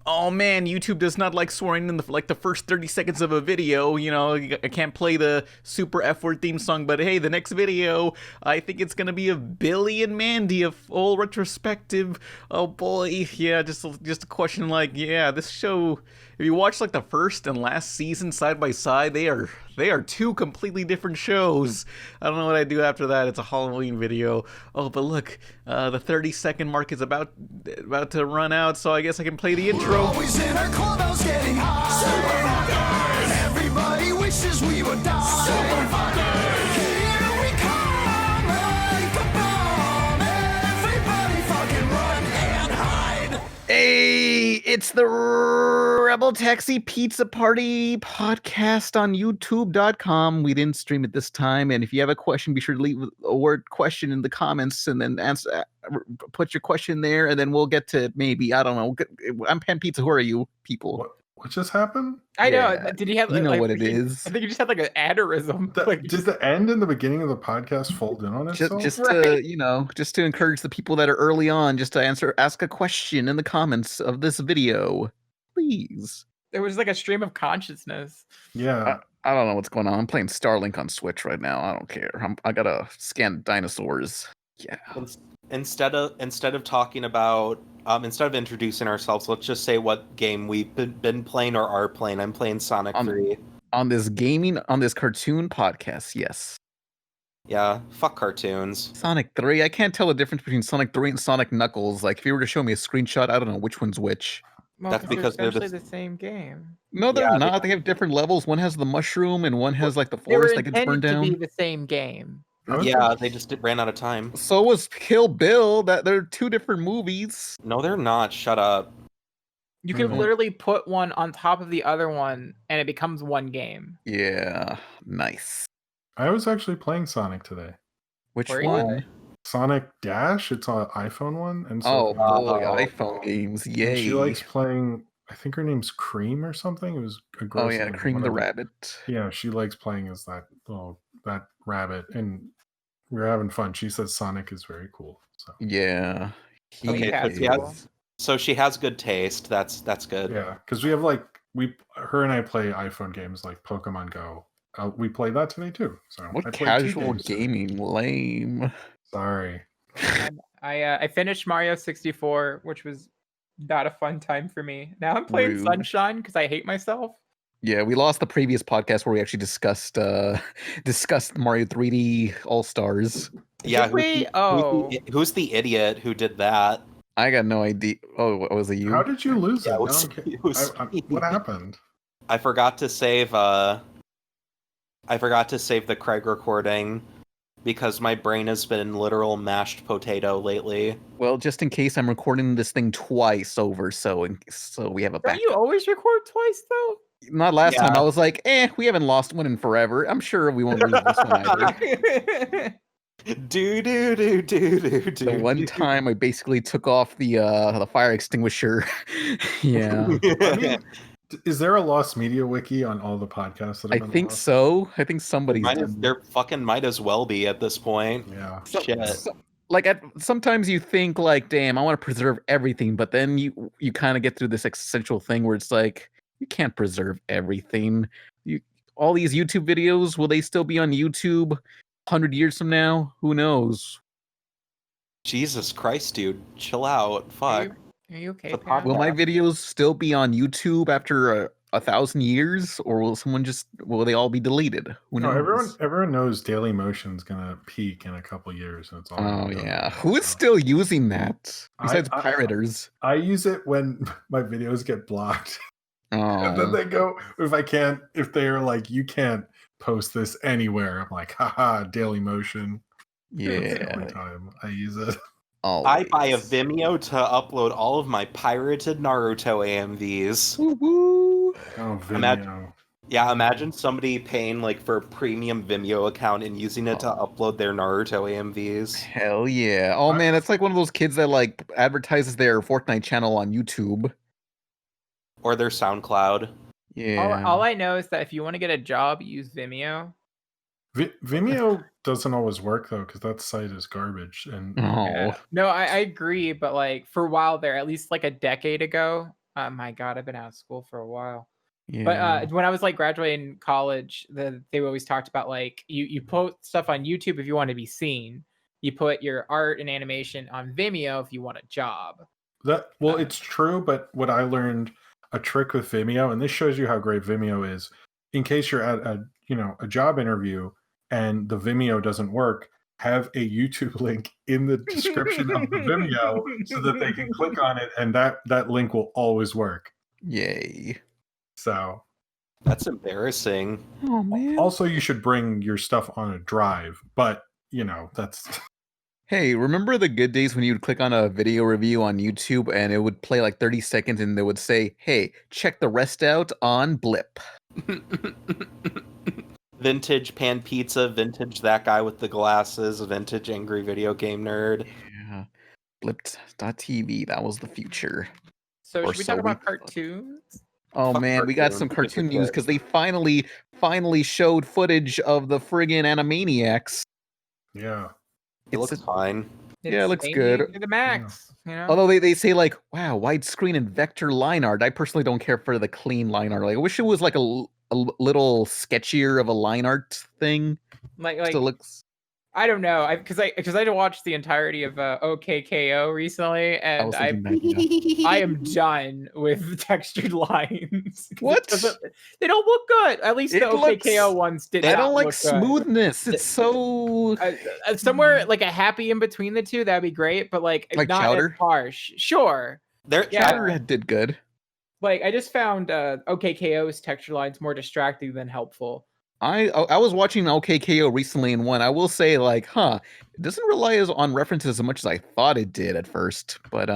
oh man, YouTube does not like swearing in the first 30 seconds of a video. I can't play the super F-word theme song, but hey, the next video, I think it's gonna be of Billy and Mandy, a full retrospective. Oh boy, yeah, just a question this show. If you watch the first and last season side by side, they are two completely different shows. I don't know what I do after that. It's a Halloween video. Oh, but look, the 30-second mark is about to run out, so I guess I can play the intro. We're always in our clubhouse getting high. Super fuckers. Everybody wishes we would die. Super fuckers. Here we come like a bomb. Everybody fucking run and hide. Hey, it's the RebelTaxi Pizza Party podcast on YouTube.com. We didn't stream it this time, and if you have a question, be sure to leave a word question in the comments, and then answer. Put your question there, and then we'll get to maybe, I don't know. I'm Pan Pizza. Who are you people? What just happened? I know. Did he have? You know what it is? I think you just had an aneurysm. Did the end and the beginning of the podcast fold in on itself? Just to encourage the people that are early on, just to ask a question in the comments of this video, please. There was a stream of consciousness. Yeah. I don't know what's going on. I'm playing Starlink on Switch right now. I don't care. I gotta scan dinosaurs. Yeah. Instead of talking about instead of introducing ourselves, let's just say what game we've been playing or are playing. I'm playing Sonic 3. On this cartoon podcast, yes. Yeah, fuck cartoons. Sonic 3. I can't tell the difference between Sonic 3 and Sonic Knuckles. If you were to show me a screenshot, I don't know which one's which. Well, That's because they're essentially the same game. No, they're not. They have different levels. One has the mushroom, and one has the forest that gets burned down. They were intended to be the same game. Yeah, they just ran out of time. So was Kill Bill. They're two different movies. No, they're not. Shut up. You can literally put one on top of the other one, and it becomes one game. Yeah, nice. I was actually playing Sonic today. Which one? Sonic Dash. It's an iPhone one. And so iPhone games. Yay. She likes playing. I think her name's Cream or something. It was a gross. Oh yeah, Cream the rabbit. Yeah, she likes playing as that rabbit, and we're having fun. She says Sonic is very cool. So yeah. So she has good taste. That's good. Yeah, because we have her and I play iPhone games like Pokemon Go. We played that today too. So what casual gaming? Lame. Sorry. I finished Mario 64, which was not a fun time for me. Now I'm playing Sunshine because I hate myself. Yeah, we lost the previous podcast where we actually discussed Mario 3D All Stars. Yeah, who's the idiot who did that? I got no idea. Oh, was it you? How did you lose it? What happened? I forgot to save. I forgot to save the Craig recording because my brain has been literal mashed potato lately. Well, just in case, I'm recording this thing twice over, so we have a backup. Don't you always record twice though? Not last time. I was like, we haven't lost one in forever. I'm sure we won't lose this one either. The one time I basically took off the fire extinguisher. Yeah. Is there a lost media wiki on all the podcasts that have been think lost? So. I think somebody's there fucking might as well be at this point. Yeah. Shit. Sometimes you think damn, I want to preserve everything, but then you kind of get through this existential thing where it's like, you can't preserve everything. All these YouTube videos, will they still be on YouTube 100 years from now? Who knows? Jesus Christ, dude. Chill out. Fuck. Are you okay? Will my videos still be on YouTube after 1,000 years, or will they all be deleted? Who knows? Everyone knows Daily Motion's gonna peak in a couple years, and it's all. Oh yeah, who is still using that besides pirators? I use it when my videos get blocked. Oh. And then they go, if they're like, you can't post this anywhere. I'm like, haha, Daily Motion. Yeah. That's the only time I use it. Always. I buy a Vimeo to upload all of my pirated Naruto AMVs. Woo-hoo. Oh, Vimeo. Imagine somebody paying for a premium Vimeo account and using it to upload their Naruto AMVs. Hell yeah. Oh man, it's like one of those kids that advertises their Fortnite channel on YouTube. Or their SoundCloud. Yeah. All I know is that if you want to get a job, use Vimeo. Vimeo doesn't always work though, because that site is garbage. And No, I agree, but for a while there, at least a decade ago, Oh my god, I've been out of school for a while. Yeah. But when I was like graduating college, they always talked about like you post stuff on YouTube if you want to be seen. You put your art and animation on Vimeo if you want a job. It's true, but what I learned, a trick with Vimeo, and this shows you how great Vimeo is, in case you're at a job interview and the Vimeo doesn't work, have a YouTube link in the description of the Vimeo so that they can click on it, and that link will always work. Yay. So That's embarrassing. Oh man. also you should bring your stuff on a drive, but that's Hey, remember the good days when you would click on a video review on YouTube and it would play like 30 seconds and they would say, hey, check the rest out on Blip. Vintage Pan Pizza, vintage that guy with the glasses, vintage angry video game nerd. Yeah. Blip.tv, that was the future. So Or should we so talk about we thought. cartoons? Oh Fuck man, we got cartoons. some Who gives a cartoon news shit? because they finally showed footage of the friggin' Animaniacs. yeah. It looks fine. Yeah, it looks Amy good. to the max. You know. Although they say like, wow, widescreen and vector line art. I personally don't care for the clean line art. Like, I wish it was like a little sketchier of a line art thing. like Still looks. I don't know. Because I watched the entirety of OKKO recently, I was and thinking that. Yeah. I am done with textured lines. 'Cause What? They don't look good. At least It the OKKO looks- ones did. I not don't like look good. smoothness. It's so Somewhere like a happy in between the two, that'd be great. But like Like not Chowder? as harsh. Sure. They're Yeah. Chowder did good. Like I just found OKKO's texture lines more distracting than helpful. I was watching OKKO recently in one. I will say, like, it doesn't rely on references as much as I thought it did at first. But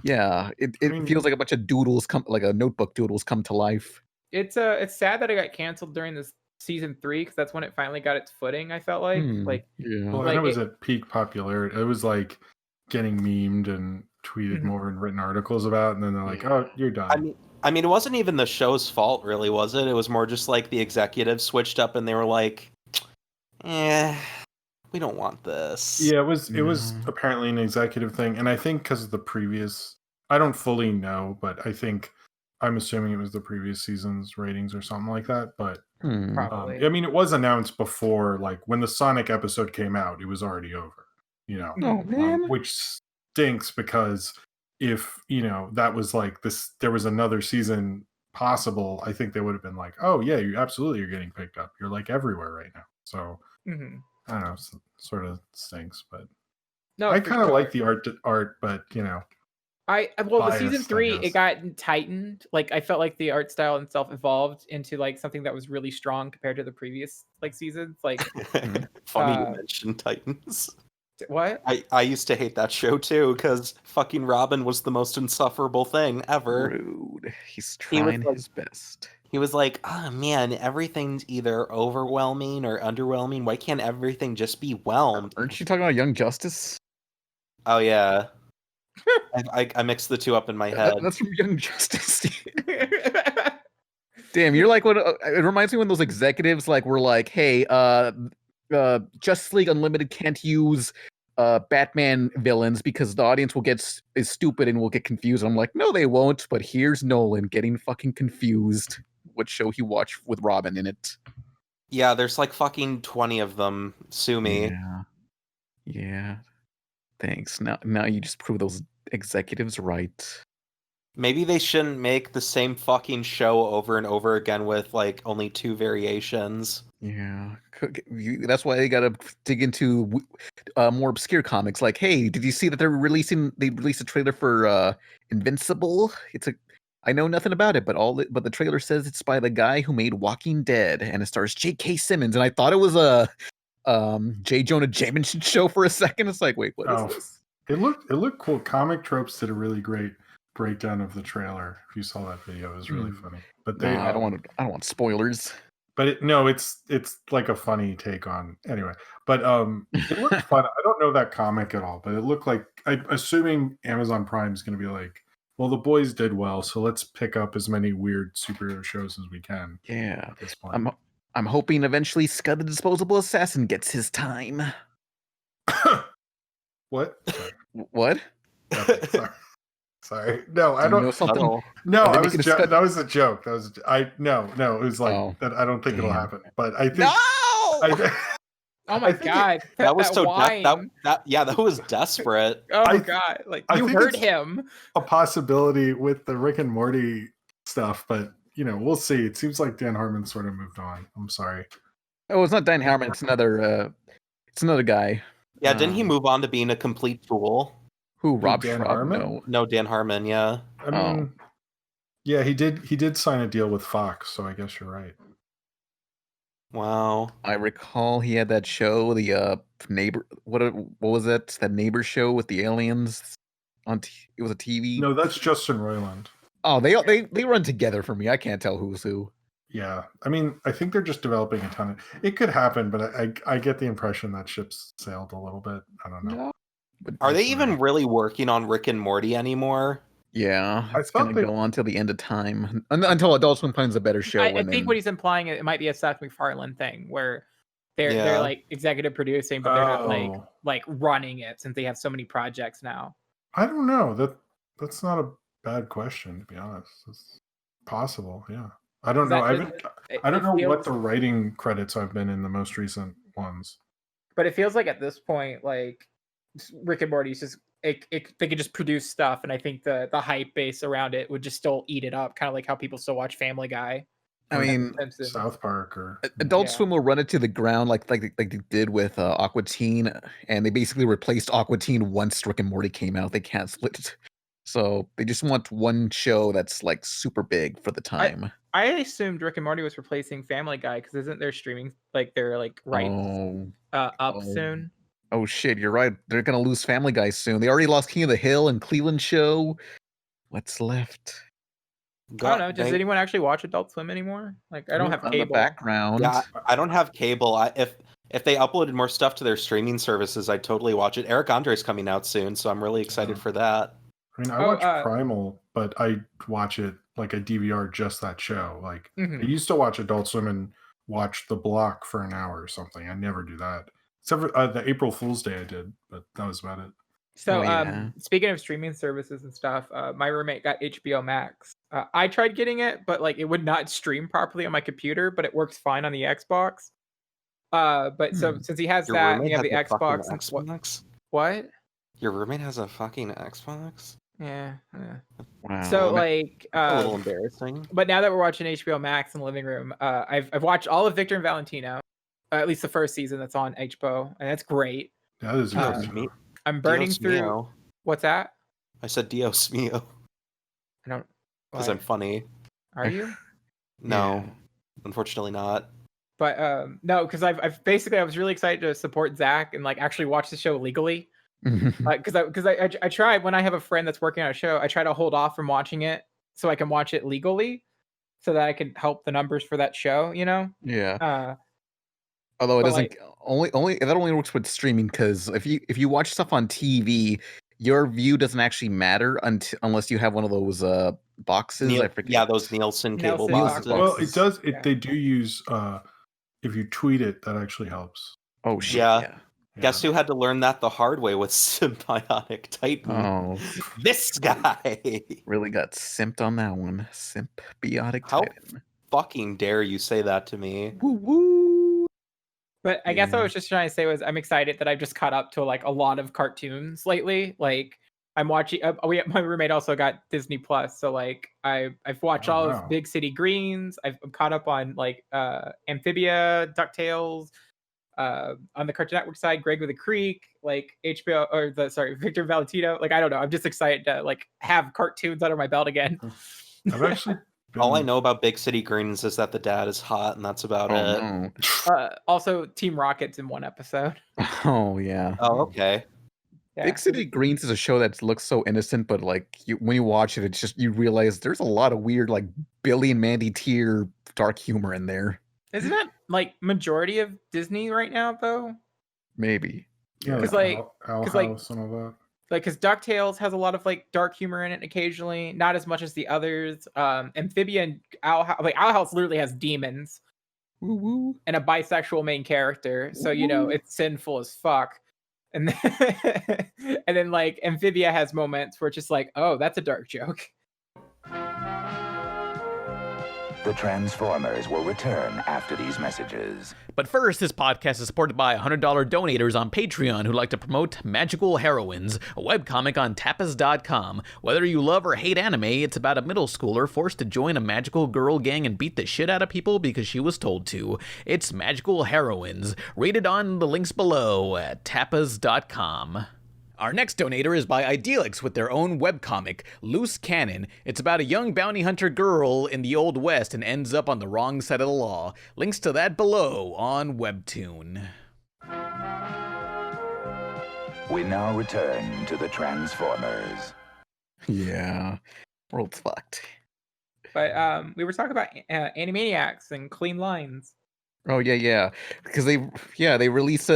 yeah, it mean- feels like a bunch of doodles like a notebook doodles come to life. It's sad that it got canceled during this season 3 because that's when it finally got its footing. I felt like Yeah. Well, Like, and it was it- at peak popularity. It was like getting memed and tweeted Mhm. more and written articles about, and then they're like, "Oh, you're done." I mean, it wasn't even the show's fault, really, was it? It was more just like the executives switched up and they were like, we don't want this. Yeah, it was Yeah. apparently an executive thing, and I think because of the previous, I don't fully know, but I'm assuming it was the previous season's ratings or something like that. But probably. I mean, it was announced before, like when the Sonic episode came out, it was already over. Oh man. Which stinks because if that was like this, there was another season possible, I think they would have been like, oh yeah, you absolutely are getting picked up. You're like everywhere right now. So Mhm. I don't know, sort of stinks, but No, I for kind of sure. like the art, but the biased, season I 3 guess. it got tightened. Like I felt like the art style itself evolved into like something that was really strong compared to the previous like seasons. Like Funny you Uh, mentioned Titans. what? I used to hate that show too, because fucking Robin was the most insufferable thing ever. Rude. He's He was trying like- his best. He was like, oh man, everything's either overwhelming or underwhelming. Why can't everything just be whelmed? Aren't you talking about Young Justice? Oh yeah. I mixed the two up in my head. That's from Young Justice. Damn, you're like what? It reminds me when those executives were like, "Hey, Justice League Unlimited can't use Batman villains because the audience is stupid and will get confused." I'm like, "No, they won't." But here's Nolan getting fucking confused. What show he watched with Robin in it? Yeah, there's like fucking 20 of them. Sue me. Yeah, yeah. Thanks. Now you just prove those executives right. Maybe they shouldn't make the same fucking show over and over again with like only 2 variations. Yeah, that's why they gotta dig into more obscure comics. Like, hey, did you see that they released a trailer for Invincible? I know nothing about it, but the trailer says it's by the guy who made Walking Dead, and it stars J.K. Simmons. And I thought it was a J. Jonah Jameson show for a second. It's like, wait, what is this? It looked cool. Comic Tropes did a really great breakdown of the trailer. If you saw that video, it was really funny. But they, I don't want spoilers. But it's like a funny take on anyway. But it looked fun. I don't know that comic at all, but it looked like I'm assuming Amazon Prime is going to be like, well, the boys did well, so let's pick up as many weird superhero shows as we can. Yeah, At this point. I'm hoping eventually Scud the Disposable Assassin gets his time. What? Sorry. What? Okay, sorry. Sorry. No, I Do you know don't. something? Subtle. No, Are they I was making a that was a joke. That was no. It was like Oh, that. I don't think it'll damn. happen. But I think No! I, Oh my I think it- god, That was so wine. that was desperate. Oh I my th- god, like I you think heard it's- him. a possibility with the Rick and Morty stuff, but we'll see. It seems like Dan Harmon sort of moved on. I'm sorry. Oh, it's not Dan Harmon. It's another guy. Yeah, didn't he move on to being a complete fool? Who? Rob Dan Schraub? Harmon? No. No, Dan Harmon. Yeah. I mean, yeah, he did sign a deal with Fox, so I guess you're right. Wow. I recall he had that show, the neighbor. What was that? That neighbor show with the aliens it was a TV. No, that's Justin Roiland. Oh, they run together for me. I can't tell who's who. Yeah, I mean, I think they're just developing a ton of. It could happen, but I get the impression that ship's sailed a little bit. I don't know. No. But Are they even really working on Rick and Morty anymore? yeah, I it's thought gonna they- go on till the end of time until Adult Swim finds a better show. I think what he's implying it might be a Seth MacFarlane thing where they're Yeah. like executive producing, but they're not Oh. like running it since they have so many projects now. I don't know. That's not a bad question, to be honest. It's possible. Yeah, I don't know. I don't know what the writing credits I've been in the most recent ones. But it feels like at this point, like Rick and Morty's just they could just produce stuff, and I think the hype base around it would just still eat it up, kind of like how people still watch Family Guy. I mean, Simpsons. South Park or Adult Yeah. Swim will run it to the ground like they did with Aqua Teen, and they basically replaced Aqua Teen once Rick and Morty came out. They canceled it, so they just want one show that's like super big for the time. I assumed Rick and Morty was replacing Family Guy because isn't their streaming like their like rights up Oh. soon? Oh shit, you're right. They're gonna lose Family Guy soon. They already lost King of the Hill and Cleveland Show. What's left? I don't know. Does anyone actually watch Adult Swim anymore? Like, I don't have On the cable. background. Yeah, I don't have cable. If they uploaded more stuff to their streaming services, I'd totally watch it. Eric Andre's coming out soon, so I'm really excited for that. I mean, I watch Primal, but I watch it like a DVR, just that show. Like Mhm. I used to watch Adult Swim and watch The Block for an hour or something. I never do that. Except for the April Fool's Day I did, but that was about it. So, Oh, yeah. speaking of streaming services and stuff, my roommate got HBO Max. I tried getting it, but like it would not stream properly on my computer, but it works fine on the Xbox. But so since he has Your that, and roommate you have has the a fucking Xbox. And Xbox? what? Your roommate has a fucking Xbox? Yeah. Wow. So like, A little embarrassing. but now that we're watching HBO Max in the living room, I've watched all of Victor and Valentino, at least the first season that's on HBO, and that's great. That is a Uh, good show. Me- I'm burning Dios through. mio. What's that? I said Dios mio I don't. because why? I'm funny. Are you? No, unfortunately not. But no, because I've basically I was really excited to support Zach and like actually watch the show legally. Because I try when I have a friend that's working on a show, I try to hold off from watching it so I can watch it legally, so that I can help the numbers for that show. You know. Yeah. Although it but, doesn't that only works with streaming, because if you watch stuff on TV, your view doesn't actually matter unless you have one of those boxes. I forget. Yeah, those Nielsen cable Nielsen boxes. boxes. Well, it does. Yeah. They do use. If you tweet it, that actually helps. Oh shit. Yeah. Yeah. Guess who had to learn that the hard way with Symbiotic Titan? Oh, This guy! really got simped on that one. Symbiotic How Titan. fucking dare you say that to me? Woo woo. But I guess what I Yeah. was just trying to say was I'm excited that I've just caught up to like a lot of cartoons lately. Like I'm watching. My roommate also got Disney Plus, so like I've watched Oh, all wow. of Big City Greens. I'm caught up on like Amphibia, DuckTales. On the Cartoon Network side, Greg with a Creek, like HBO or Victor Valentino. Like I don't know. I'm just excited to like have cartoons under my belt again. I've actually. All I been- know about Big City Greens is that the dad is hot, and that's about Oh it. no. Also, Team Rocket's in one episode. Oh yeah. Oh, okay. Yeah. Big City Greens is a show that looks so innocent, but like when you watch it, it's just you realize there's a lot of weird like Billy and Mandy tier dark humor in there. Isn't that like majority of Disney right now though? Maybe. Yeah, 'Cause, like like- Owl 'cause, like- House and all that. Like, because DuckTales has a lot of like dark humor in it occasionally, not as much as the others. Amphibia and Owl House literally has demons Woo woo. and a bisexual main character, so you know it's sinful as fuck. And then, and then like Amphibia has moments where it's just like, oh, that's a dark joke. The Transformers will return after these messages. But first, this podcast is supported by $100 donators on Patreon who like to promote Magical Heroines, a webcomic on tapas.com. Whether you love or hate anime, it's about a middle schooler forced to join a magical girl gang and beat the shit out of people because she was told to. It's Magical Heroines, rated on the links below at tapas.com. Our next donator is by Idealix with their own webcomic, Loose Cannon. It's about a young bounty hunter girl in the Old West and ends up on the wrong side of the law. Links to that below on Webtoon. We now return to the Transformers. Yeah. World's fucked. But we were talking about Animaniacs and clean lines. Oh yeah. Because they released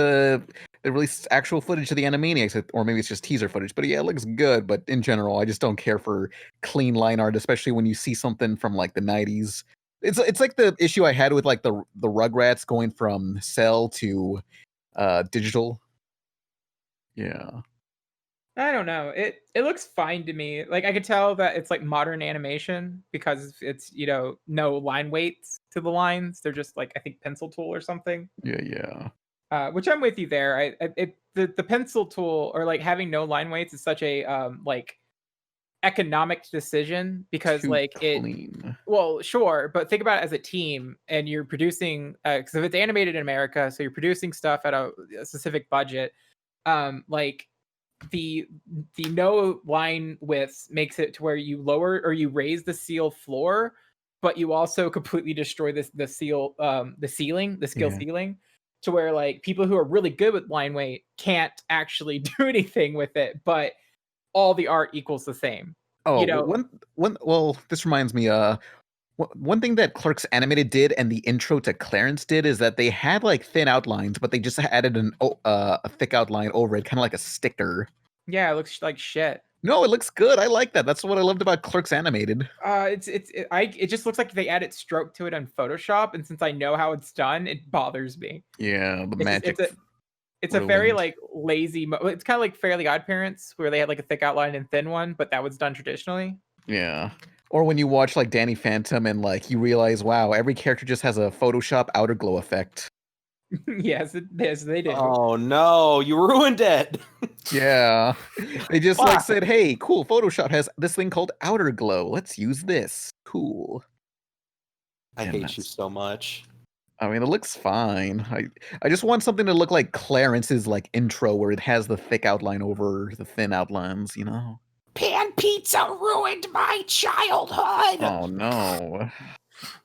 actual footage of the Animaniacs, or maybe it's just teaser footage. But yeah, it looks good. But in general, I just don't care for clean line art, especially when you see something from like the 90s. It's like the issue I had with like the Rugrats going from cell to digital. Yeah. I don't know. It looks fine to me. Like I could tell that it's like modern animation because it's, you know, no line weights to the lines. They're just like, I think, pencil tool or something. Yeah. Which I'm with you there. The pencil tool or like having no line weights is such a like economic decision because Too like clean. well, sure, but think about it as a team and you're producing because if it's animated in America, so you're producing stuff at a specific budget, like the no line width makes it to where you lower or you raise the seal floor, but you also completely destroy the skill ceiling to where like people who are really good with line weight can't actually do anything with it, but all the art equals the same. Oh, you know, well, this reminds me, one thing that Clerks Animated did and the intro to Clarence did is that they had like thin outlines, but they just added a thick outline over it, kind of like a sticker. yeah, it looks like shit. No, it looks good. I like that. That's what I loved about Clerks Animated. It just looks like they added stroke to it on Photoshop, and since I know how it's done, it bothers me. Yeah, the magic. It's a very like lazy. It's kind of like Fairly Odd Parents, where they had like a thick outline and thin one, but that was done traditionally. Yeah. Or when you watch like Danny Phantom and like you realize, wow, every character just has a Photoshop outer glow effect. yes, they do. Oh no, you ruined it. Yeah. They just like said, hey, cool, Photoshop has this thing called outer glow. Let's use this. Cool. I hate you so much. I mean, it looks fine. I just want something to look like Clarence's like intro where it has the thick outline over the thin outlines, you know? Pan pizza ruined my childhood. Oh no.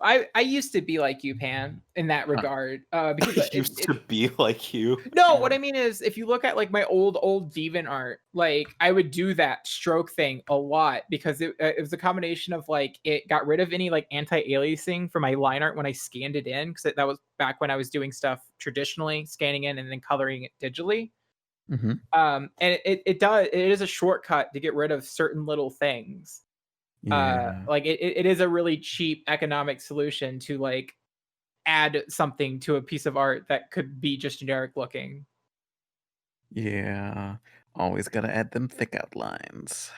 I used to be like you, Pan, in that regard. Because I used to be like you. No, what I mean is, if you look at like my old Deviant art, like I would do that stroke thing a lot because it was a combination of like it got rid of any like anti-aliasing for my line art when I scanned it in because that was back when I was doing stuff traditionally, scanning in and then coloring it digitally. Mm-hmm. And it is a shortcut to get rid of certain little things. Yeah. Like it is a really cheap economic solution to like add something to a piece of art that could be just generic looking. Yeah. Always gotta add them thick outlines.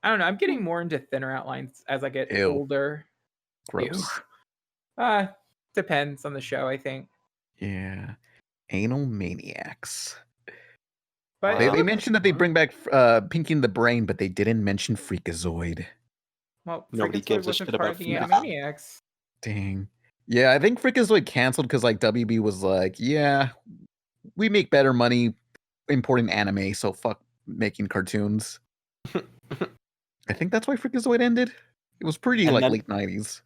I don't know. I'm getting more into thinner outlines as I get Ew. older. Gross. Depends on the show, I think. Yeah. Anal Maniacs. But They mentioned that they bring back Pinky and the Brain, but they didn't mention Freakazoid. well, Nobody Freakazoid gives a wasn't shit part about of the Freakazoid. Animaniacs. Dang. Yeah, I think Freakazoid canceled because like WB was like, yeah, we make better money importing anime, so fuck making cartoons. I think that's why Freakazoid ended. It was pretty And like then- late 90s.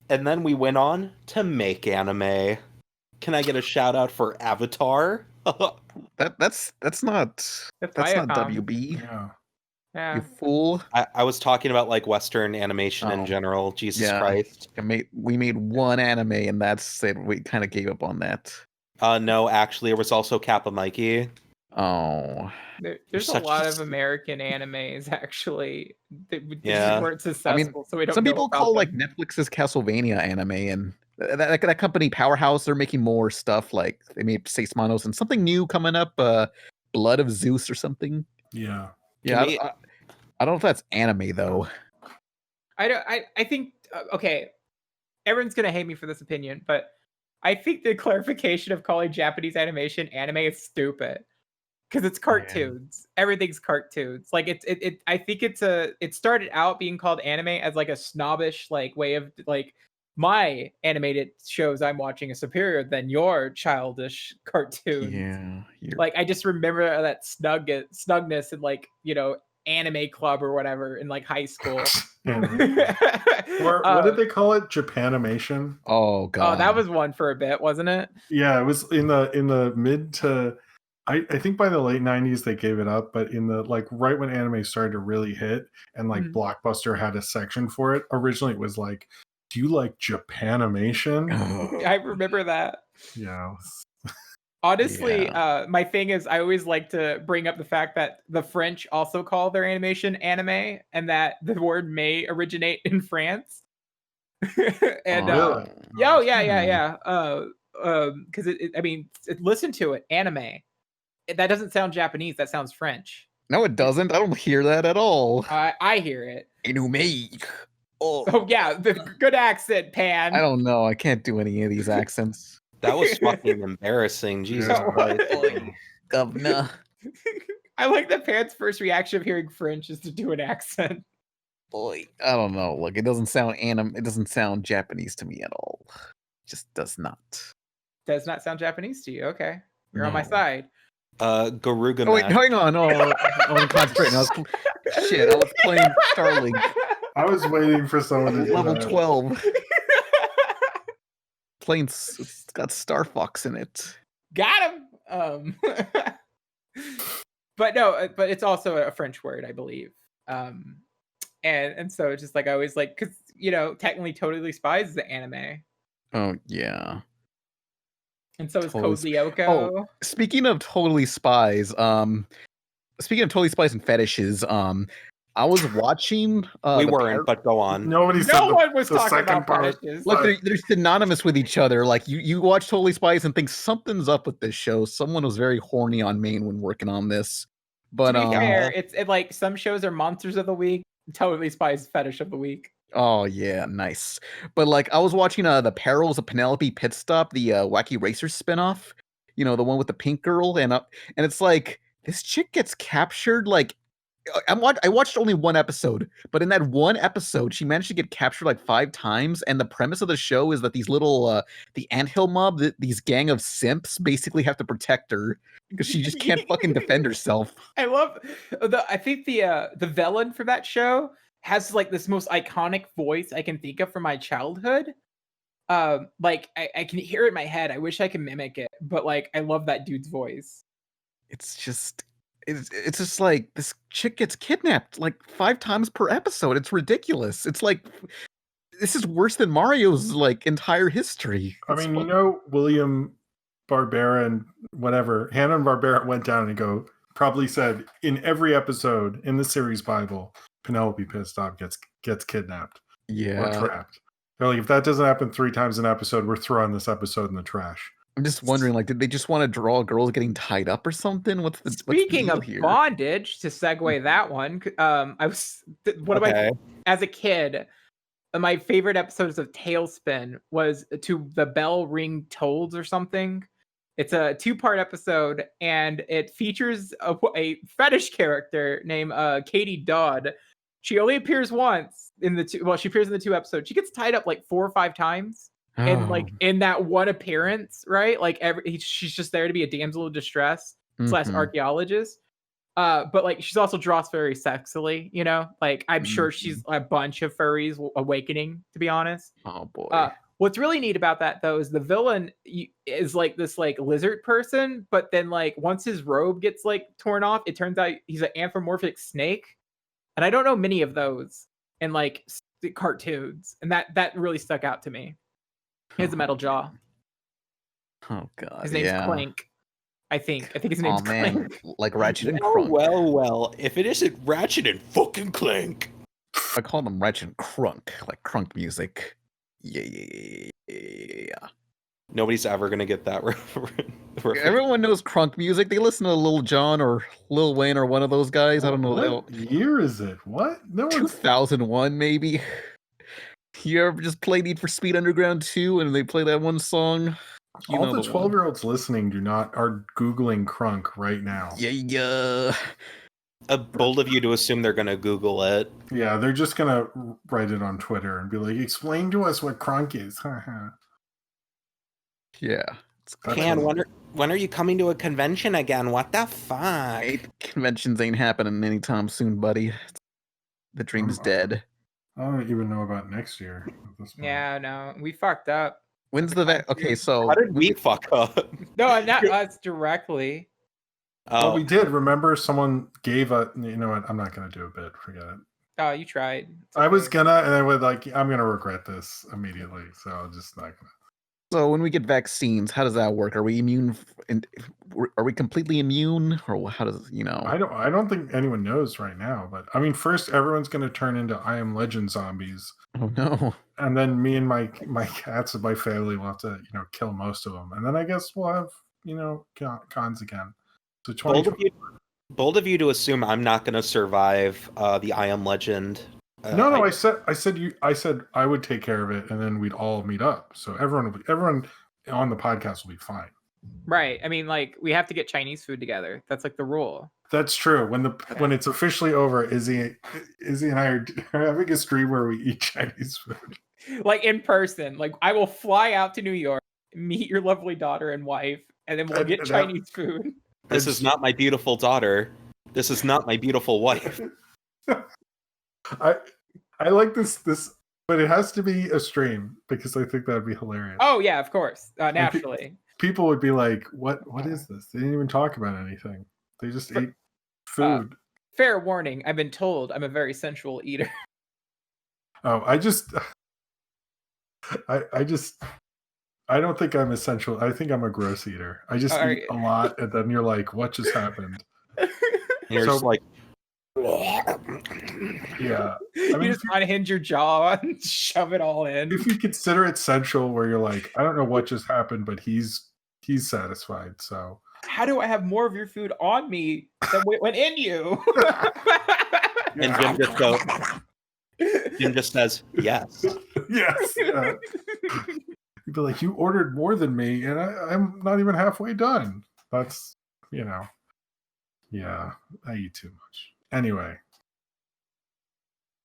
And then we went on to make anime. Can I get a shout out for Avatar? That's not Viacom. WB. Yeah. Yeah. You fool. I was talking about like Western animation Oh. in general. Jesus Yeah. Christ. We made one anime and that's it. We kind of gave up on that. No, actually, there was also Kappa Mikey. Oh. There's a such lot a of American animes actually that Yeah. just weren't successful, so we don't Some know people about call them. like Netflix's Castlevania anime, and that company Powerhouse, they're making more stuff. Like they made Seis Manos and something new coming up. Blood of Zeus or something. Yeah. Yeah, me- I don't know if that's anime though. I think okay, everyone's gonna hate me for this opinion, but I think the clarification of calling Japanese animation anime is stupid because it's cartoons. Everything's cartoons. Like it I think it started out being called anime as like a snobbish like way of like my animated shows I'm watching is superior than your childish cartoons. Yeah, Like I just remember that snugness in like, you know, anime club or whatever in like high school. What did they call it? Japanimation? Oh god. Oh, that was one for a bit, wasn't it? Yeah, it was in the mid to I think by the late 90s they gave it up, but in the like right when anime started to really hit and like Blockbuster had a section for it, originally it was like, do you like Japanimation? I remember that. Yeah. Honestly, my thing is I always like to bring up the fact that the French also call their animation anime and that the word may originate in France. And Really? yeah. Because I mean, listen to it, anime. That doesn't sound Japanese. That sounds French. No, it doesn't. I don't hear that at all. I hear it. Inume. Oh yeah, the good accent, Pan. I don't know. I can't do any of these accents. That was fucking embarrassing. Jesus Christ. Governor. I like that Pan's first reaction of hearing French is to do an accent. Boy, I don't know. Like it doesn't sound it doesn't sound Japanese to me at all. It just does not. Does not sound Japanese to you. Okay. You're on my No. side. Garuga Oh wait, Mash. hang on. Oh, I was concentrating. I was playing Starlink. I was waiting for someone to do Level that. 12. Playing it's got Star Fox in it. Got him. But no, but it's also a French word, I believe. And so it's just like I always like because you know technically Totally Spies is an anime, Oh yeah. and so is Totally Code Lyoko. Oh, speaking of Totally Spies, speaking of Totally Spies and fetishes, I was watching. We weren't, but go on. Nobody said No one was the talking second about part. fetishes. Look, they're synonymous with each other. Like you watch Totally Spies and think something's up with this show. Someone was very horny on Maine when working on this. But To be fair, it's like some shows are monsters of the week. Totally Spies fetish of the week. oh yeah, nice. But like I was watching the Perils of Penelope Pit Stop, the Wacky Racer spinoff. You know, the one with the pink girl, and it's like this chick gets captured. Like I watched only one episode, but in that one episode, she managed to get captured like 5 times. And the premise of the show is that these little the anthill mob, these gang of simps, basically have to protect her because she just can't fucking defend herself. I love I think the villain for that show has like this most iconic voice I can think of from my childhood. Like I can hear it in my head. I wish I could mimic it, but like I love that dude's voice. It's just like this chick gets kidnapped like 5 times per episode. It's ridiculous. It's like this is worse than Mario's like entire history. I mean, you know, William Barbera and whatever, Hanna-Barbera went down and probably said in every episode in the series Bible, Penelope Pitstop gets kidnapped or Yeah. trapped. They're like, if that doesn't happen 3 times an episode, we're throwing this episode in the trash. I'm just wondering, like, did they just want to draw girls getting tied up or something? What's the Speaking deal of here? bondage, to segue that one, I was one of my as a kid, my favorite episodes of Tailspin was To the Bell Ring Tolls or something. It's a 2-part episode, and it features a fetish character named Katie Dodd. She only appears once in the she appears in the 2 episodes. She gets tied up like 4 or 5 times. And like in that one appearance, right? Like she's just there to be a damsel of distress / archaeologist. But like she's also draws very sexily, you know. Like I'm sure she's a bunch of furries awakening, to be honest. Oh boy. What's really neat about that though is the villain is like this like lizard person, but then like once his robe gets like torn off, it turns out he's an anthropomorphic snake. And I don't know many of those in like cartoons, and that really stuck out to me. He has a metal jaw. Oh god. His name's Clank. I think his name's Clank. Like Ratchet and Oh Crunk. well. If it isn't Ratchet and fucking Clank. I call them Ratchet and Crunk, like crunk music. Yeah. Nobody's ever gonna get that Everyone knows crunk music. They listen to Lil Jon or Lil Wayne or one of those guys. I don't know. What year is it? What? No one's 2001 maybe. You ever just play Need for Speed Underground 2 and they play that one song? You all know the the one. 12-year-olds listening are Googling crunk right now. Yeah. Bold of you to assume they're gonna Google it. Yeah, they're just gonna write it on Twitter and be like, "Explain to us what crunk is." Yeah. That's Pan, what- when are you coming to a convention again? What the fuck? Conventions ain't happening anytime soon, buddy. The dream's dead. I don't even know about next year at this point. Yeah, no, we fucked up. When's the okay? So How did we fuck up? No, not us directly. Well, Oh, we did. Remember, someone gave a. You know what? I'm not gonna do a bit. Forget it. Oh, you tried. It's I was okay. gonna, and I would like. I'm gonna regret this immediately. So I'll just not gonna. So when we get vaccines, how does that work? Are we immune? Are we completely immune, or how does I don't think anyone knows right now. But I mean, first everyone's gonna turn into I Am Legend zombies, Oh no! and then me and my cats and my family will have to kill most of them, and then I guess we'll have cons again. So bold of you to assume I'm not gonna survive the I Am Legend. No, I said I would take care of it, and then we'd all meet up. So everyone on the podcast will be fine. Right. I mean, like, we have to get Chinese food together. That's like the rule. That's true. When it's officially over, Izzy and I are having a stream where we eat Chinese food. Like in person. Like, I will fly out to New York, meet your lovely daughter and wife, and then we'll get Chinese food. This is not my beautiful daughter. This is not my beautiful wife. I like this, but it has to be a stream because I think that'd be hilarious. Oh yeah, of course, naturally. People would be like, "What is this?" They didn't even talk about anything. They just ate food. Fair warning, I've been told I'm a very sensual eater. Oh, I don't think I'm essential. I think I'm a gross eater. I just eat a lot, and then you're like, "What just happened?" And you're just like, yeah. You just unhinge your jaw and shove it all in. If you consider it sensual, where you're like, I don't know what just happened, but he's satisfied. So how do I have more of your food on me than what went in you? and Jim just says yes. Yes. Yeah. You'd be like, you ordered more than me, and I'm not even halfway done. That's yeah, I eat too much. Anyway,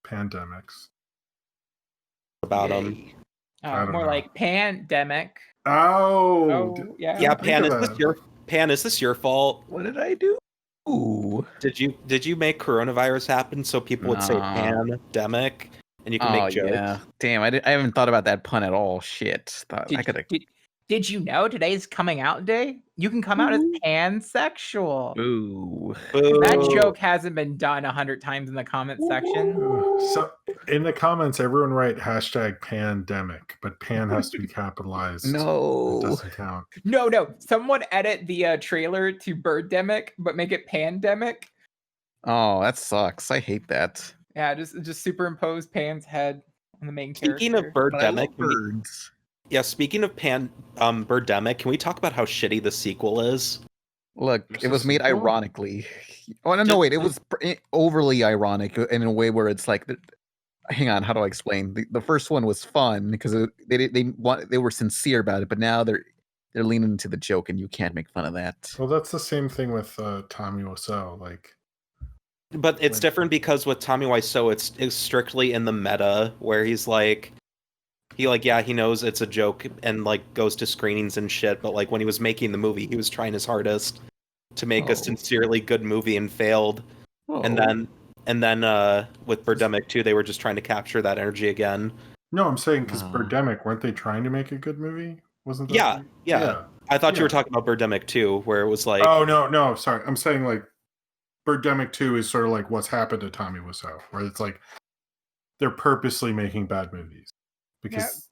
Pan-Demics. About them. More like Pan-Demic. Oh, yeah. Yeah, Pan, is this your fault? What did I do? Ooh. Did you make coronavirus happen so people would say Pan-Demic and you can make jokes? Yeah. Damn, I haven't thought about that pun at all. Shit. Did you know today's coming out day? You can come out as pansexual. Ooh. That joke hasn't been done 100 times in the comment section. So in the comments, everyone write #Pan-Demic, but pan has to be capitalized. No. It doesn't count. No. Someone edit the trailer to Bird-demic, but make it Pan-demic. Oh, that sucks. I hate that. Yeah, just superimpose Pan's head on the main character. Speaking of Bird-demic, birds. Yeah, speaking of Birdemic, can we talk about how shitty the sequel is? Look, There's it was a made sequel? ironically. Oh no, wait! It was overly ironic in a way where it's like, hang on, how do I explain? The first one was fun because they were sincere about it, but now they're leaning into the joke, and you can't make fun of that. Well, that's the same thing with Tommy Wiseau. Like, But it's different because with Tommy Wiseau, it's strictly in the meta where he's like, he knows it's a joke and like goes to screenings and shit, but like when he was making the movie, he was trying his hardest to make a sincerely good movie and failed. Oh. And then with Birdemic 2, they were just trying to capture that energy again. no, I'm saying because Birdemic, weren't they trying to make a good movie? Wasn't that? Yeah. I thought you were talking about Birdemic 2, where it was like, Oh no, sorry. I'm saying like Birdemic 2 is sort of like what's happened to Tommy Wiseau, where it's like they're purposely making bad movies. Because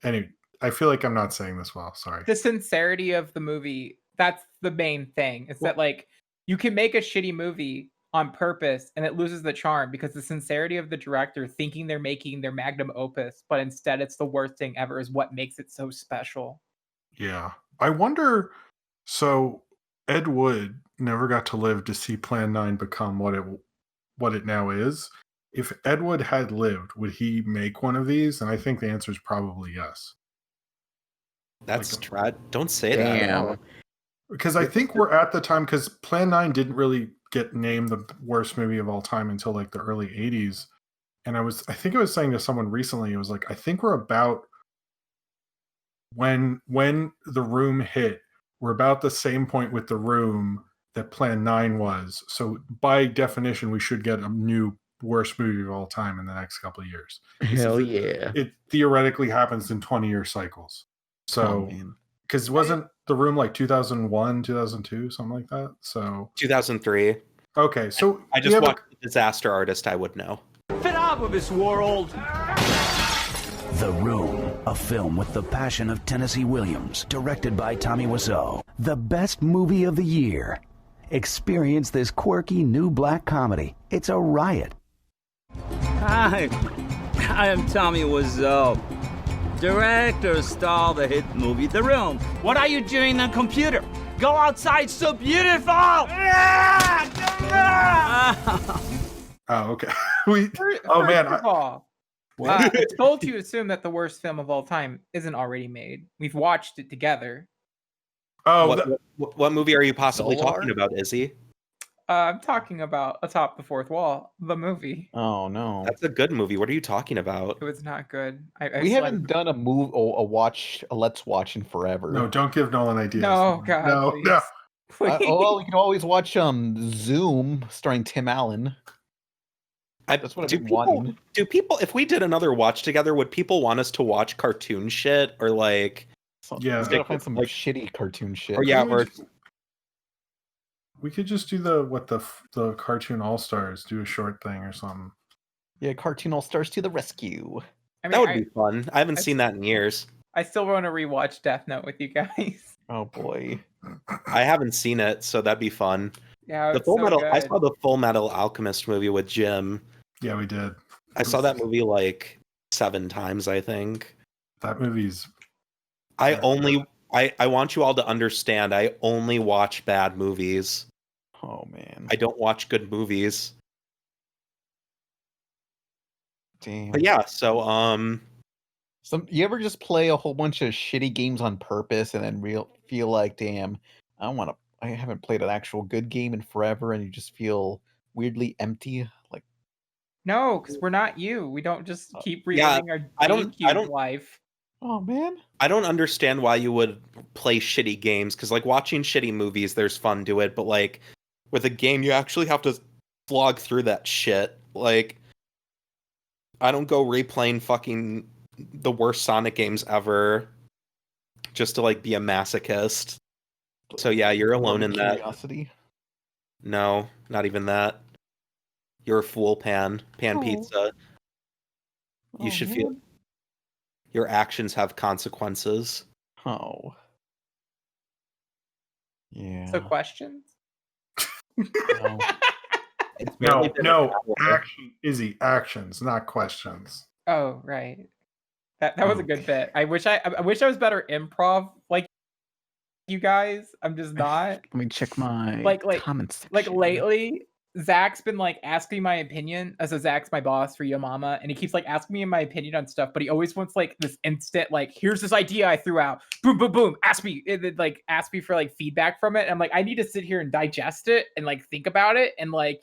anyway, I feel like I'm not saying this well. Sorry. The sincerity of the movie, that's the main thing. It's that like you can make a shitty movie on purpose and it loses the charm because the sincerity of the director thinking they're making their magnum opus, but instead it's the worst thing ever is what makes it so special. Yeah. I wonder. So Ed Wood never got to live to see Plan 9 become what it now is. If Ed Wood had lived, would he make one of these? And I think the answer is probably yes. That's don't say Damn. that. Because I think we're at the time, because Plan 9 didn't really get named the worst movie of all time until like the early 80s. And I think I was saying to someone recently, it was like, I think we're about when The Room hit, we're about the same point with The Room that Plan 9 was. So by definition, we should get a new worst movie of all time in the next couple of years. Hell yeah. It theoretically happens in 20-year cycles. So, because wasn't The Room like 2001, 2002, something like that? So 2003. Okay, so I just watched Disaster Artist. I would know. Fit out of this world. The Room, a film with the passion of Tennessee Williams, directed by Tommy Wiseau. The best movie of the year. Experience this quirky new black comedy. It's a riot. Hi, I am Tommy Wiseau, director, star of the hit movie The Room. What are you doing on computer? Go outside, so beautiful! Oh, okay. It's bold to assume that the worst film of all time isn't already made. We've watched it together. Oh, what movie are you possibly talking about, Izzy? I'm talking about Atop the Fourth Wall, the movie. Oh no, that's a good movie. What are you talking about? It was not good. We haven't done a let's watch in forever. No, don't give Nolan ideas. No, God, no, please. no. Well, you can always watch Zoom starring Tim Allen. That's what I've been wanting. Do people, if we did another watch together, would people want us to watch cartoon shit or like? Yeah, we gotta find some shitty cartoon shit. Or we could just do the cartoon all stars, do a short thing or something. Yeah, cartoon all stars to the rescue. I mean, that would be fun. I haven't seen that in years. I still want to rewatch Death Note with you guys. Oh boy, I haven't seen it, so that'd be fun. Yeah, the Full Metal. I saw the Full Metal Alchemist movie with Jim. Yeah, we did. I saw that movie like 7 times, I think. That movie's. I want you all to understand. I only watch bad movies. Oh man, I don't watch good movies. Damn. But yeah, so you ever just play a whole bunch of shitty games on purpose and then feel like, damn, I haven't played an actual good game in forever, and you just feel weirdly empty, like. No, because we're not you. We don't just keep reliving our GameCube life. Oh man, I don't understand why you would play shitty games, because like watching shitty movies, there's fun to it, but like with a game, you actually have to slog through that shit. Like, I don't go replaying fucking the worst Sonic games ever just to like be a masochist. So yeah, you're alone in that. Curiosity? No, not even that. You're a fool, Pan Pizza. You should feel your actions have consequences. Oh. Yeah. So questions? No, action, Izzy, actions, not questions. Oh, right. That was a good bit. I wish I was better improv like you guys. I'm just not. Let me check my comments. Like lately, Zach's been like asking my opinion. So Zach's my boss for Yo Mama, and he keeps like asking me my opinion on stuff, but he always wants like this instant, like, here's this idea I threw out. Boom, boom, boom. Ask me for like feedback from it. And I'm like, I need to sit here and digest it and like think about it and like,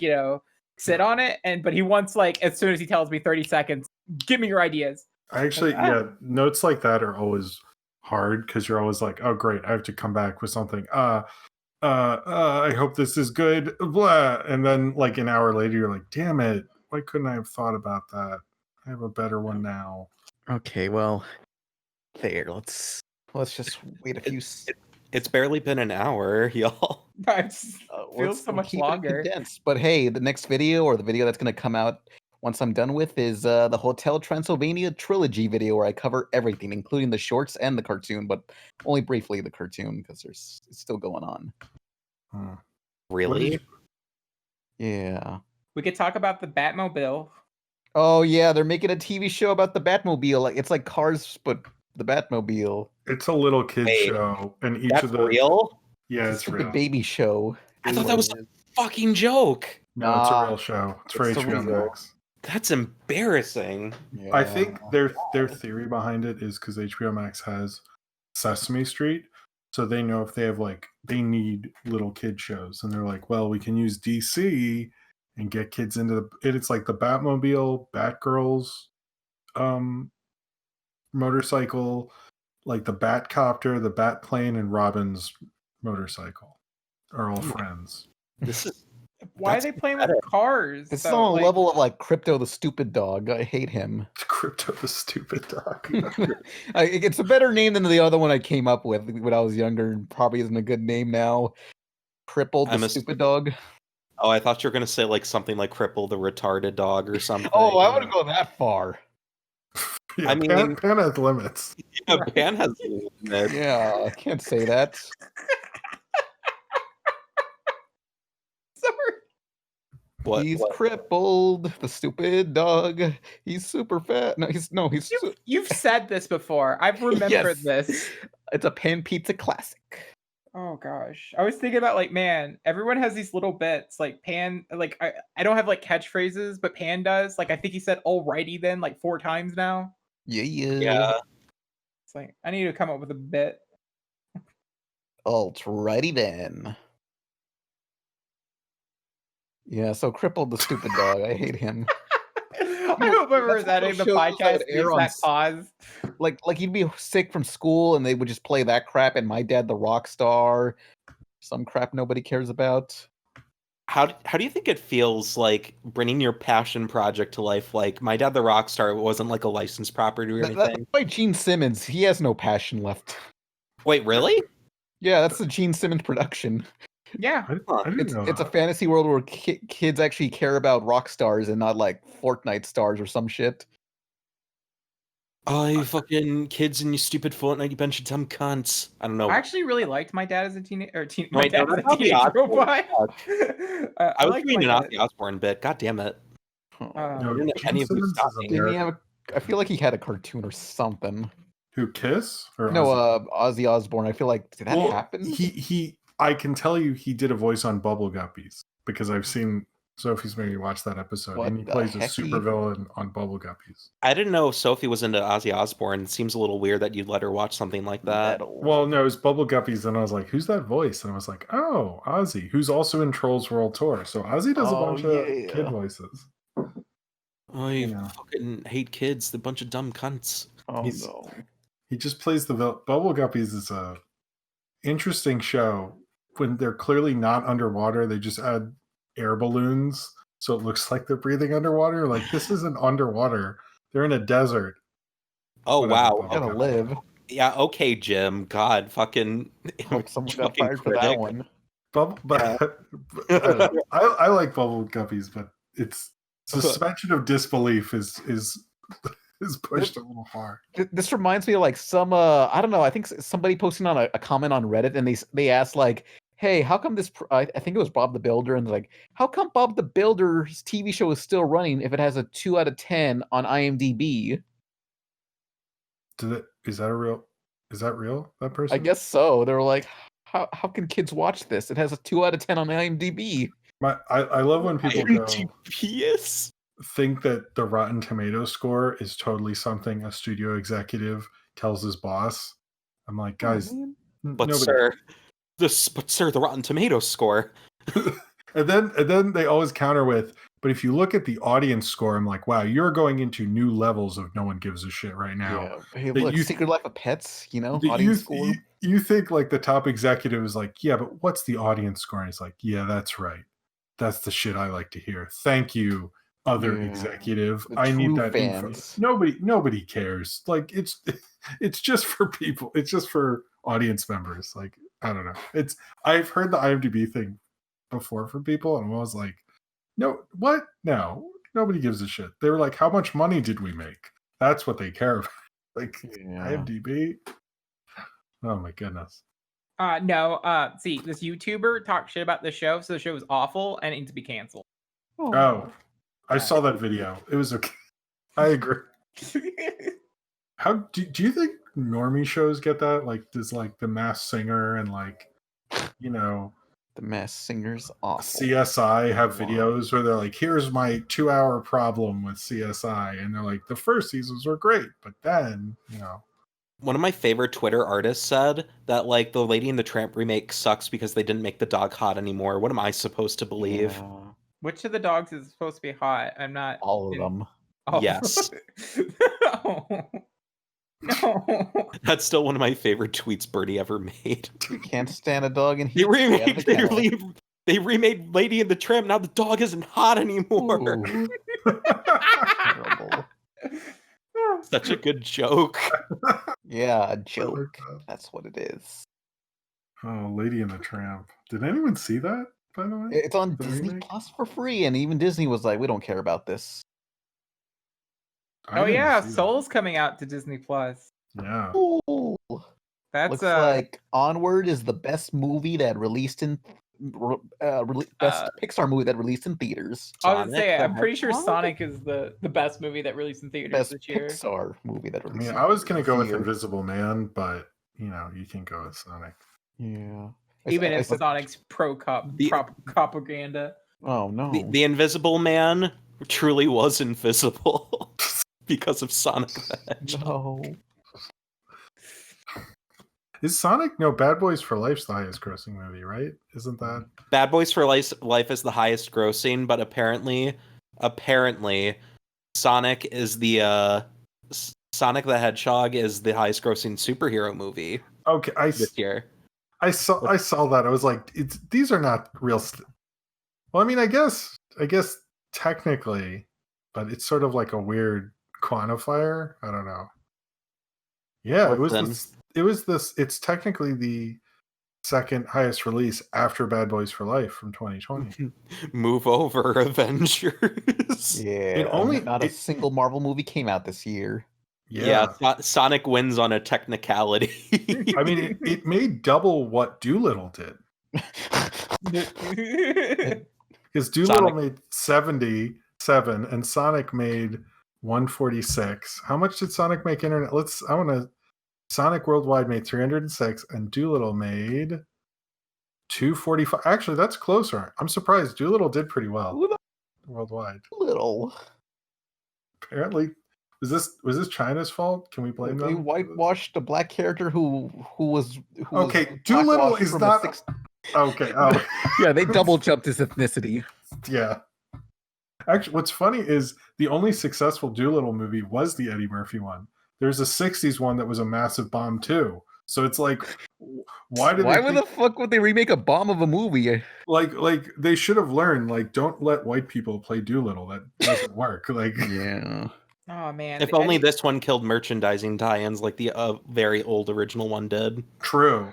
sit on it. But he wants like, as soon as he tells me 30 seconds, give me your ideas. I actually, notes like that are always hard because you're always like, oh great, I have to come back with something. I hope this is good, blah. And then like an hour later, you're like, damn it, why couldn't I have thought about that? I have a better one now. Okay, well, let's just wait a few. It's barely been an hour, y'all. It feels so much longer. Condensed. But hey, the next video, or the video that's going to come out once I'm done with, is the Hotel Transylvania trilogy video, where I cover everything, including the shorts and the cartoon, but only briefly the cartoon because it's still going on. Really? Yeah. We could talk about the Batmobile. Oh yeah, they're making a TV show about the Batmobile. It's like Cars, but the Batmobile. It's a little kid show, and each That's of the real. Yeah, It's a it's stupid real. baby show. I is thought what that was it a is. fucking joke. No, it's a Nah, real show. It's for it's HBO surreal. Max. That's embarrassing. I Yeah. think their theory behind it is because HBO Max has Sesame Street, so they know if they have they need little kid shows, and they're like, well, we can use DC and get kids into it. It's like the Batmobile, Batgirls, motorcycle, like the Batcopter, the Batplane, and Robin's motorcycle are all friends. This is Why are That's they playing with pathetic. cars? It's though? on a Like, level of like Crypto the stupid dog. I hate him. Crypto the stupid dog. It's a better name than the other one I came up with when I was younger, and probably isn't a good name now. Crippled the I'm a- stupid dog. Oh, I thought you were gonna say like something like cripple the retarded dog or something. Oh, I wouldn't go that far. Yeah, I mean- Pan has limits. Yeah, Pan has limits. Yeah, I can't say that. sorry. What? He's what- crippled, the stupid dog. He's super fat. He's You've said this before. I've remembered Yes. this. It's a Pan Pizza classic. Oh gosh. I was thinking about like, man, everyone has these little bits. Like Pan, like I don't have like catchphrases, but Pan does. Like I think he said alrighty then like 4 times now. Yeah. Yeah. It's like I need to come up with a bit. Alrighty then. Yeah, so crippled the stupid dog. I hate him. I hope whoever is That's editing the what shows that podcast air makes on that pause. Like he'd be sick from school and they would just play that crap and My Dad the Rock Star. Some crap nobody cares about. How do you think it feels like bringing your passion project to life? Like My Dad the Rockstar wasn't like a licensed property or That's anything. by Gene Simmons. He has no passion left. Wait, really? Yeah, that's the Gene Simmons production. Yeah. I didn't know It's a that. fantasy world where kids actually care about rock stars and not like Fortnite stars or some shit. Oh, you fucking kids and you stupid Fortnite, you bunch of dumb cunts. I don't know. I actually really liked my dad as a teenager. My Wait, dad no, as a that's teenage Ozzy robot. I was liked reading my an dad. Ozzy Osbourne bit. God damn it. Oh. No, Didn't Gene any of you Simmons stop is me? Didn't he American. have I feel like he had a cartoon or something. Who, Kiss or No, Ozzy? Ozzy Osbourne. I feel like did that Well, happen? He I can tell you he did a voice on Bubble Guppies because I've seen Sophie's made me watch that episode, What and he the plays a heck? supervillain on Bubble Guppies. I didn't know Sophie was into Ozzy Osbourne. It seems a little weird that you'd let her watch something like that. Metal. Well, no, it was Bubble Guppies, and I was like, "Who's that voice?" And I was like, "Oh, Ozzy, who's also in Trolls World Tour." So Ozzy does a Oh, bunch of yeah. kid voices. Oh, you Yeah. fucking hate kids, the bunch of dumb cunts. Oh he's- no. He just plays the Bubble Guppies is a interesting show. When they're clearly not underwater, they just add air balloons, so it looks like they're breathing underwater. Like this isn't underwater; they're in a desert. Oh, Whatever, wow. Bubble Gotta Guppies. live. Yeah, okay, Jim. God, fucking. Hope someone got fucking fired for that critic. one. Bubble, but I like Bubble Guppies, but it's suspension of disbelief is pushed a little far. This reminds me of like some I don't know, I think somebody posting on a comment on Reddit and they asked like, hey, how come this I think it was Bob the Builder, and they're like, how come Bob the Builder's TV show is still running if it has a 2 out of 10 on IMDb? Is that real? That person? I guess so. They were like, how can kids watch this? It has a 2 out of 10 on IMDb. I love when people go Yes. think that the Rotten Tomatoes score is totally something a studio executive tells his boss. I'm like, guys, But nobody. sir, the Rotten Tomatoes score. and then they always counter with, but if you look at the audience score, I'm like, wow, you're going into new levels of no one gives a shit right now. Yeah. Hey, that look, you- Secret Life of Pets, That audience score. you think like the top executive is like, yeah, but what's the audience score? And it's like, yeah, that's right. That's the shit I like to hear. Thank you, other Yeah. executive. The I need true that info. fans. Nobody cares. Like it's just for people. It's just for audience members. Like I don't know. I've heard the IMDb thing before from people, and I was like, no, what? No, nobody gives a shit. They were like, how much money did we make? That's what they care about. Like Yeah. IMDb. Oh my goodness. No. See, this YouTuber talked shit about the show, so the show was awful and it needs to be canceled. Oh, I saw that video. It was okay. I agree. How do you think normie shows get that? Like, does like The Masked Singer and like you know, The Masked Singer's awful. CSI have Wow. videos where they're like, here's my 2-hour problem with CSI. And they're like, the first seasons were great, but then, you know. One of my favorite Twitter artists said that like the Lady and the Tramp remake sucks because they didn't make the dog hot anymore. What am I supposed to believe? Yeah. Which of the dogs is supposed to be hot? I'm not. All of them. Oh. Yes. No. That's still one of my favorite tweets Bernie ever made. You can't stand a dog in They heat. Stay out of the kennel. they remade Lady and the Tramp. Now the dog isn't hot anymore. Ooh. Terrible. Such a good joke. Yeah, a joke. That's what it is. Oh, Lady and the Tramp. Did anyone see that, by the way? It's on The Disney remake? Plus for free, and even Disney was like, "We don't care about this." I Oh didn't yeah, see that. Soul's coming out to Disney Plus. Yeah. Ooh. That's Looks like Onward is the best movie that released in best Pixar movie that released in theaters. I was gonna say, Sonic the I'm pretty sure Hedgehog? Sonic is the best movie that released in theaters Best this year. Pixar movie that I released. mean, I was going to go with year. Invisible Man, but, you know, you can go with Sonic. Yeah. Even I if thought- Sonic's propaganda. Oh no. The Invisible Man truly was invisible because of Sonic the Hedgehog. No. Is Sonic? No, Bad Boys for Life's the highest grossing movie, right? Isn't that? Bad Boys for Life is the highest grossing, but apparently Sonic is the Sonic the Hedgehog is the highest grossing superhero movie Okay, this year. I saw that. I was like, these are not real. Well, I mean, I guess technically, but it's sort of like a weird quantifier. I don't know. Yeah, it was Then- this. It was this. It's technically the second highest release after Bad Boys for Life from 2020. Move over, Avengers. Yeah. only- not a it- single Marvel movie came out this year. Yeah, Sonic wins on a technicality. I mean, it made double what Doolittle did. Because Doolittle Sonic- made 77 and Sonic made 146. How much did Sonic make internet? Sonic Worldwide made 306 and Doolittle made 245. Actually, that's closer. I'm surprised. Doolittle did pretty well worldwide. Little. Apparently, was this China's fault? Can we blame They them? whitewashed a black character who was Okay, Doolittle blackwashed is from a not. six- Okay. Oh. Yeah, they double jumped his ethnicity. Yeah. Actually, what's funny is the only successful Doolittle movie was the Eddie Murphy one. There's a 60s one that was a massive bomb too. So it's like, why the fuck would they remake a bomb of a movie? like they should have learned, like, don't let white people play Doolittle. That doesn't work. Like, Yeah. Oh man. If only this one killed merchandising tie-ins like the very old original one did. true.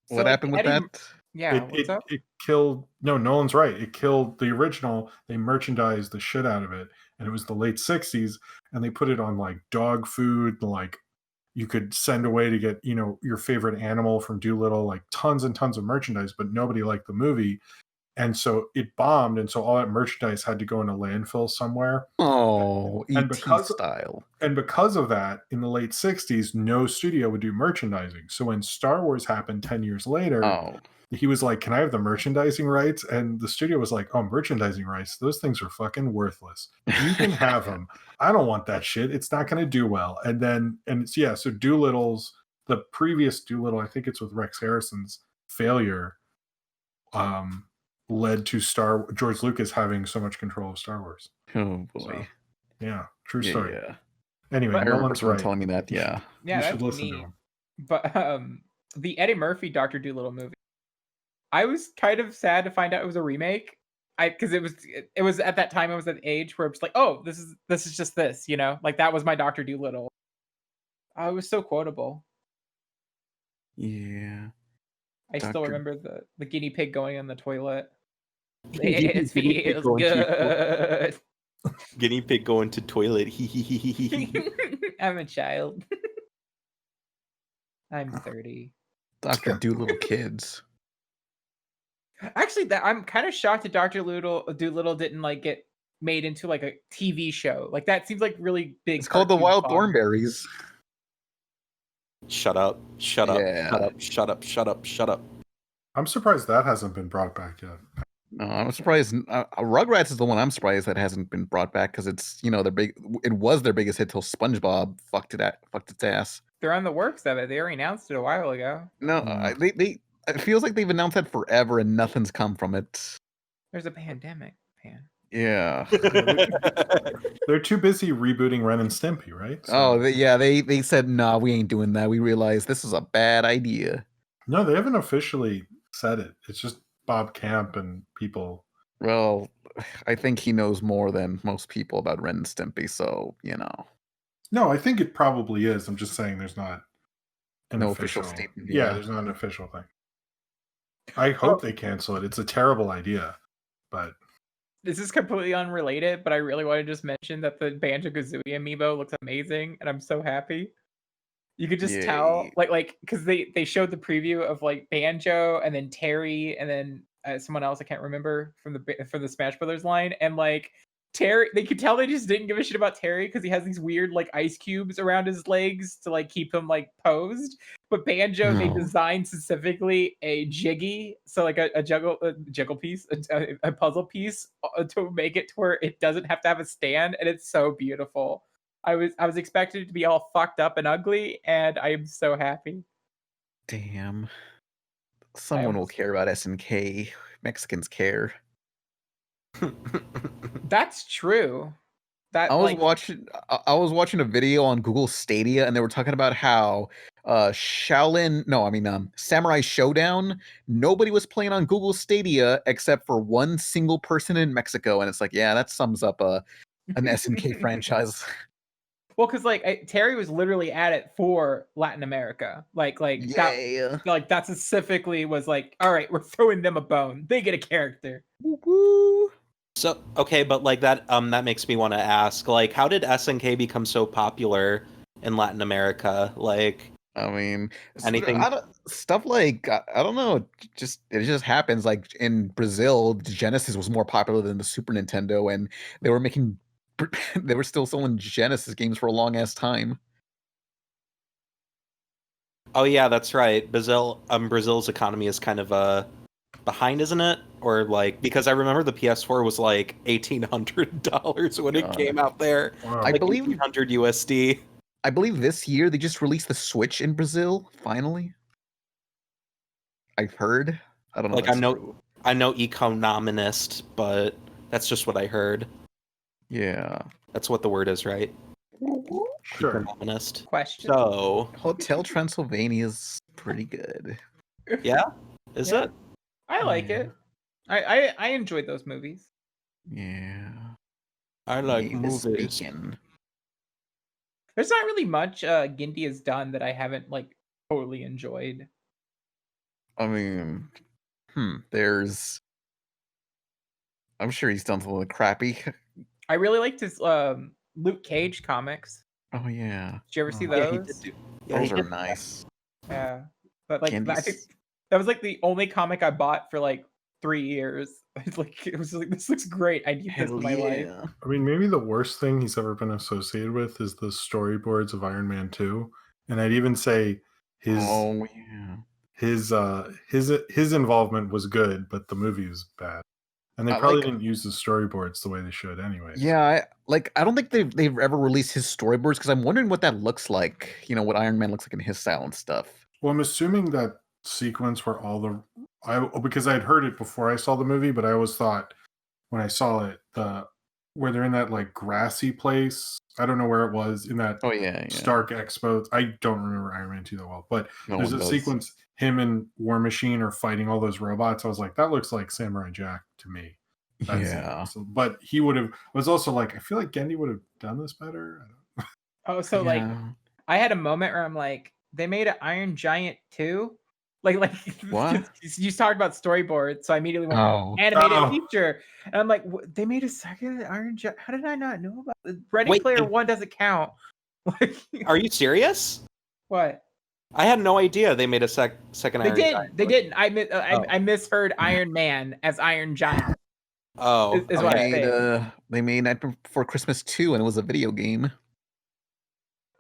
What happened with Eddie- that? Yeah, what's up? It killed. No, Nolan's right. It killed the original. They merchandised the shit out of it, and it was the late 60s, and they put it on like dog food, like you could send away to get, you know, your favorite animal from Doolittle, like tons and tons of merchandise, but nobody liked the movie. And so it bombed, and so all that merchandise had to go in a landfill somewhere. Oh, And ET because- style. And because of that, in the late 60s, no studio would do merchandising. So when Star Wars happened 10 years later, Oh. he was like, can I have the merchandising rights? And the studio was like, oh, merchandising rights, those things are fucking worthless. You can have them. I don't want that shit. It's not going to do well. So Doolittle's, the previous Doolittle, I think it's with Rex Harrison's failure, led to George Lucas having so much control of Star Wars. Oh boy. So, yeah, true Yeah, story. yeah. Anyway, I remember Nolan's someone right. telling me that. Yeah. Yeah, You that's should listen neat. to him. But the Eddie Murphy Dr. Doolittle movie, I was kind of sad to find out it was a remake. Because it was at that time I was at the age where it was like, oh, this is just this, you know, like that was my Dr. Doolittle. Oh, it was so quotable. Yeah. I still Dr. remember the guinea pig going in the toilet. Guinea It pig feels going to- good. Guinea pig going to toilet. I'm a child. I'm 30. Dr. Doolittle kids. Actually, I'm kind of shocked that Dr. Doolittle didn't like get made into like a TV show. Like that seems like really big. It's called The cartoon Wild fun. Thornberries. Shut up. Shut up. Yeah. Shut up. Shut up. Shut up. Shut up. I'm surprised that hasn't been brought back yet. No, I'm surprised. Rugrats is the one I'm surprised that hasn't been brought back because it's their big. It was their biggest hit till SpongeBob fucked its ass. They're on the works of it. They already announced it a while ago. No, they it feels like they've announced that forever and nothing's come from it. There's a pandemic, Pan. Yeah. They're too busy rebooting Ren and Stimpy, right? They said, nah, we ain't doing that. We realized this is a bad idea. No, they haven't officially said it. It's just Bob Camp and people. Well, I think he knows more than most people about Ren and Stimpy, so, No, I think it probably is. I'm just saying there's not an No official statement. Yeah, there's not an official thing. I hope they cancel it. It's a terrible idea, but This is completely unrelated, but I really want to just mention that the Banjo-Kazooie amiibo looks amazing, and I'm so happy. You could just tell, like, because they showed the preview of like Banjo and then Terry and then someone else I can't remember from the Smash Brothers line, and like Terry, they could tell they just didn't give a shit about Terry because he has these weird like ice cubes around his legs to like keep him like posed. But Banjo, they designed specifically a jiggy, so like a juggle piece, a puzzle piece to make it to where it doesn't have to have a stand, and it's so beautiful. I was expecting it to be all fucked up and ugly, and I am so happy. Damn. Someone will care about SNK. Mexicans care. That's true. I was watching a video on Google Stadia, and they were talking about how Samurai Showdown, nobody was playing on Google Stadia except for one single person in Mexico, and it's like, yeah, that sums up an SNK franchise. Well, because like Terry was literally at it for Latin America, that specifically was like, all right, we're throwing them a bone. They get a character. Woo-woo. So okay, but like that makes me want to ask, like, how did SNK become so popular in Latin America? Like, I mean, anything stuff like I don't know, it just happens. Like in Brazil, Genesis was more popular than the Super Nintendo, and they were still selling Genesis games for a long ass time. Oh yeah, that's right. Brazil's economy is kind of behind, isn't it? Or like, because I remember the PS4 was like $1,800 when it came out there. Wow. I like believe $1,800 USD. I believe this year they just released the Switch in Brazil. Finally, I've heard. I don't know. Like I'm no economist, but that's just what I heard. Yeah, that's what the word is, right? Sure. Economist. Question. So Hotel Transylvania is pretty good. Yeah, is it? I like it. I enjoyed those movies. Yeah, I like movies. There's not really much Gindy has done that I haven't like totally enjoyed. I mean, I'm sure he's done something crappy. I really liked his Luke Cage comics. Oh yeah. Did you ever see those? Those are nice. Yeah, but like I think that was like the only comic I bought for like 3 years. It was like, this looks great. I need this in my life. I mean, maybe the worst thing he's ever been associated with is the storyboards of Iron Man 2, and I'd even say his involvement was good, but the movie was bad, and they probably didn't use the storyboards the way they should, anyways. Yeah, I don't think they've ever released his storyboards because I'm wondering what that looks like. What Iron Man looks like in his style and stuff. Well, I'm assuming that sequence where because I'd heard it before I saw the movie, but I always thought when I saw it, where they're in that like grassy place, I don't know where it was in that Stark Expo. I don't remember Iron Man 2 that well, but there's a sequence him and War Machine are fighting all those robots. I was like, that looks like Samurai Jack to me. So, but he would have was also like, I feel like Gendy would have done this better. Like I had a moment where I'm like, they made an Iron Giant 2. Like what? You talked about storyboards, so I immediately went animated feature, and I'm like, they made a second Iron Giant. How did I not know about it? Ready Player One doesn't count. Are you serious? What? I had no idea they made a second Iron Giant. They didn't. I misheard Iron Man as Iron Giant. Oh, is what I think. They made Night Before Christmas 2, and it was a video game.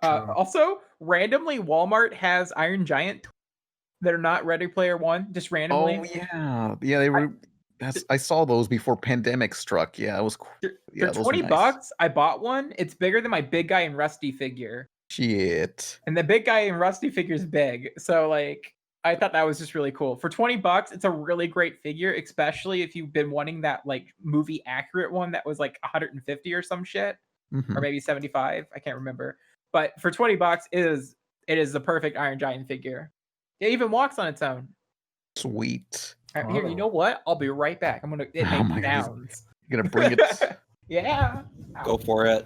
Also, randomly, Walmart has Iron Giant. that are not Ready Player One, just randomly. Oh yeah, they were. I saw those before Pandemic struck. Yeah, it was. Yeah, For those were $20, nice. I bought one. It's bigger than my Big Guy and Rusty figure, Shit. and the Big Guy and Rusty figure is big. So like, I thought that was just really cool. For $20, it's a really great figure, especially if you've been wanting that like movie accurate one that was like 150 or some shit, Mhm. or maybe 75. I can't remember. But for $20, it is the perfect Iron Giant figure. It even walks on its own. Sweet. Here, you know what? I'll be right back. I'm gonna. It Oh makes my God. sounds. You're gonna bring it. Yeah. Go for it.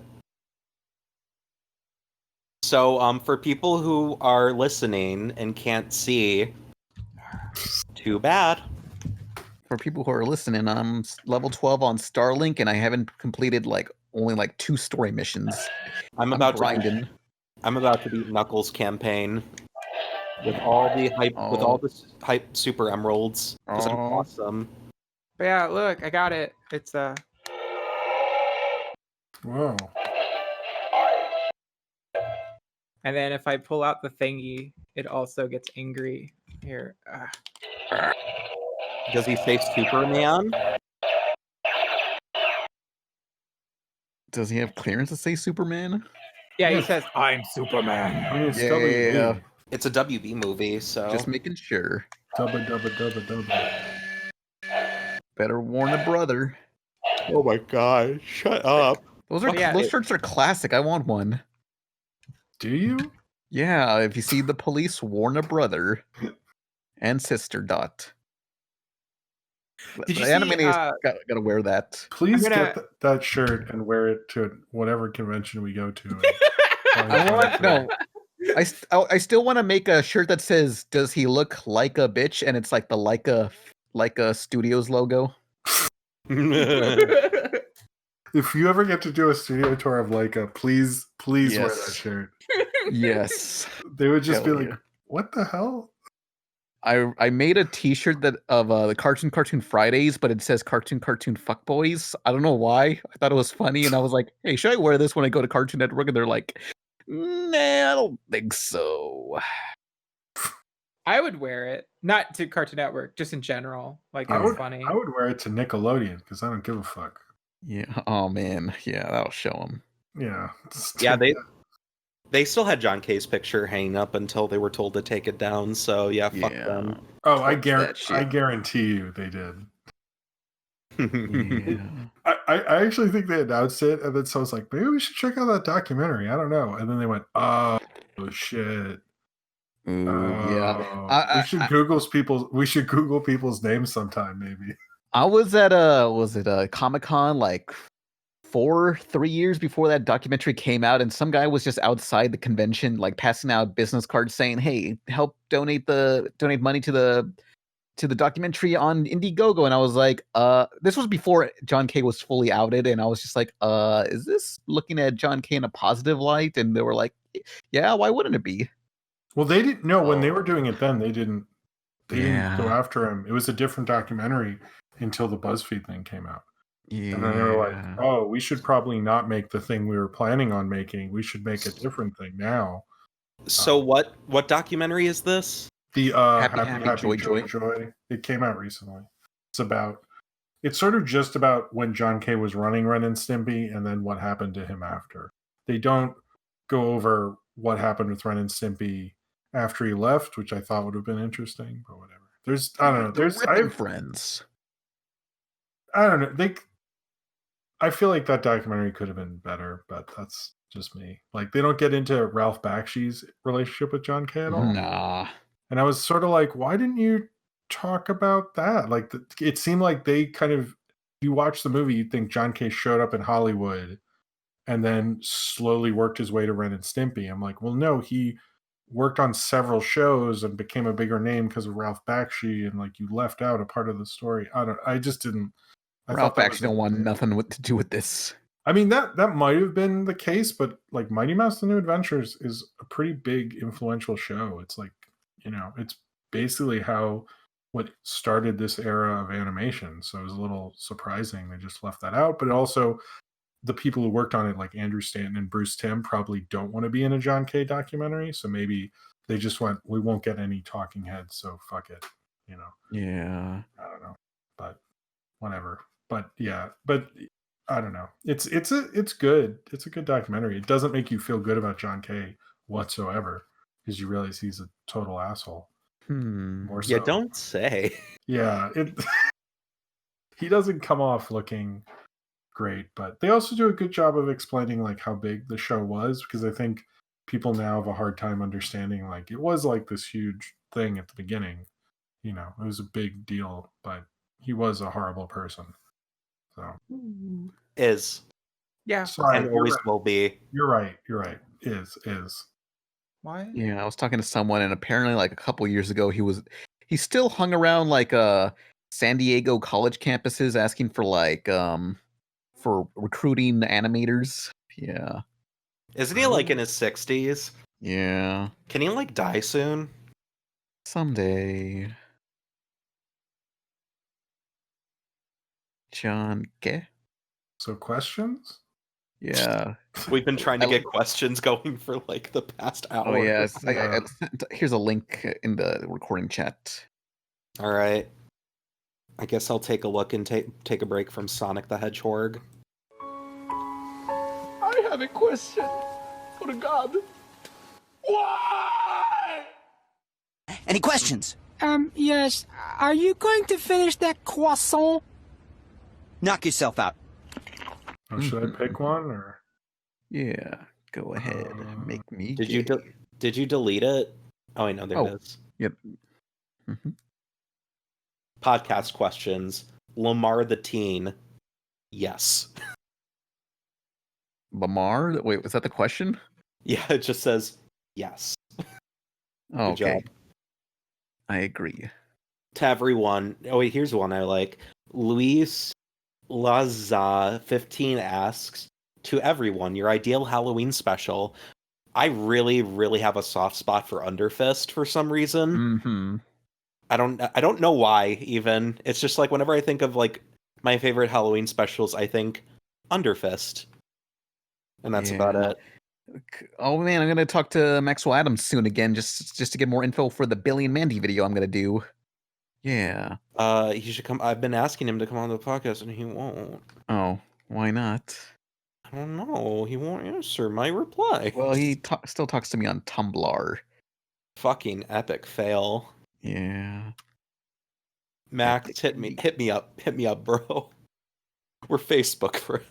So, for people who are listening and can't see, too bad. For people who are listening, I'm level 12 on Starlink, and I haven't completed only 2 story missions. I'm I'm about grinding. to beat Knuckles' campaign with all the hype super emeralds because I'm Oh. awesome. But yeah, look, I got it. It's Whoa. and then if I pull out the thingy, it also gets angry. Here. Does he say Superman? Does he have clearance to say Superman? Yeah, he Yes. says, "I'm Superman." I mean, it's Yeah. WB. It's a WB movie, so Just making sure. Dubba. Better warn a brother. Oh my god, shut up. Those are Yeah, those shirts are classic. I want one. Do you? Yeah, if you see the police, warn a brother and sister. Dot. Did you The see? Animaniacs gotta wear that. Please I'm gonna- get that shirt and wear it to whatever convention we go to. I want no. I still want to make a shirt that says, "Does he look like a bitch?" And it's like the Leica Studios logo. If you ever get to do a studio tour of Leica, please wear that Yes. shirt. Yes. They would just Hell be like, yeah. "What the hell?" I made a T-shirt that of the Cartoon Fridays, but it says Cartoon Fuckboys. I don't know why. I thought it was funny, and I was like, "Hey, should I wear this when I go to Cartoon Network?" And they're like, "Nah, I don't think so." I would wear it, not to Cartoon Network, just in general. Like, I it's would funny. I would wear it to Nickelodeon because I don't give a fuck. Yeah. Oh man. Yeah, that'll show them. Yeah. Yeah, they still had John K's picture hanging up until they were told to take it down, so yeah, fuck them. Oh, Fuck that shit. I guarantee you they did. Yeah. I actually think they announced it, and then someone's like, maybe we should check out that documentary. I don't know. And then they went, oh shit. Ooh, yeah. We should Google people's names sometime, maybe. I was at Comic-Con 3 years before that documentary came out, and some guy was just outside the convention passing out business cards saying, "Hey, help donate money to the documentary on Indiegogo." And I was like, this was before John K was fully outed, and I was just like, is this looking at John K in a positive light? And they were like, yeah, why wouldn't it be? Well, they didn't know when they were doing it then, they didn't go Yeah. after him. It was a different documentary until the BuzzFeed thing came out. Yeah. And then they were like, oh, we should probably not make the thing we were planning on making. We should make a different thing now. So what documentary is this? The Happy, Joy. It came out recently. It's sort of just about when John K was running Ren and Stimpy and then what happened to him after. They don't go over what happened with Ren and Stimpy after he left, which I thought would have been interesting, but whatever. I don't know. Friends. I don't know. I feel like that documentary could have been better, but that's just me. They don't get into Ralph Bakshi's relationship with John K at all. Nah. And I was sort of like, why didn't you talk about that? It seemed like they kind of, you watch the movie, you'd think John K showed up in Hollywood and then slowly worked his way to Ren and Stimpy. I'm like, well, no, he worked on several shows and became a bigger name because of Ralph Bakshi, and you left out a part of the story. I just didn't. Ralph Bakshi don't want nothing to do with this. I mean, that might have been the case, but Mighty Mouse: The New Adventures is a pretty big, influential show. It's it's basically what started this era of animation. So it was a little surprising they just left that out. But also, the people who worked on it, like Andrew Stanton and Bruce Timm, probably don't want to be in a John K documentary. So maybe They just went, we won't get any talking heads, so fuck it. You know. Yeah. I don't know, but whatever. But yeah, but I don't know. It's good. It's a good documentary. It doesn't make you feel good about John Kay whatsoever because you realize he's a total asshole. More so. Yeah, don't say. Yeah, he doesn't come off looking great, but they also do a good job of explaining like how big the show was, because I think people now have a hard time understanding like it was like this huge thing at the beginning. You know, it was a big deal, but he was a horrible person. So Is. Yeah. sorry, And always will be. You're right. Is. What? Yeah, I was talking to someone, and apparently, like a couple years ago, he still hung around like San Diego college campuses asking for like for recruiting animators. Yeah. Isn't he like in his 60s? Yeah. Can he like die soon? Someday. John Kay? So questions? Yeah. We've been trying to get questions going for like the past hour. Oh yeah. Here's a link in the recording chat. All right. I guess I'll take a look and take a break from Sonic the Hedgehog. I have a question for God. Why? Any questions? Yes. Are you going to finish that croissant? Knock yourself out. Oh, should I pick one or? Yeah, go ahead. Make me. Did you delete it? Oh, I know there it is. Yep. Mm-hmm. Podcast questions. Lamar the Teen. Yes. Lamar? Wait, was that the question? Yeah, it just says yes. Oh, Good okay. job. I agree. To everyone. Oh wait, here's one I like. Luis Laza 15 asks, to everyone, your ideal Halloween special. I really, really have a soft spot for Underfist for some reason. Mm-hmm. I don't know why even. It's just like whenever I think of like my favorite Halloween specials, I think Underfist. And that's about it. Oh man, I'm gonna talk to Maxwell Adams soon again, just to get more info for the Billy and Mandy video I'm gonna do. Yeah. He should come. I've been asking him to come on the podcast, and he won't. Oh, why not? I don't know. He won't answer my reply. Well, he still talks to me on Tumblr. Fucking epic fail. Yeah. Max, hit me up, bro. We're Facebook friends.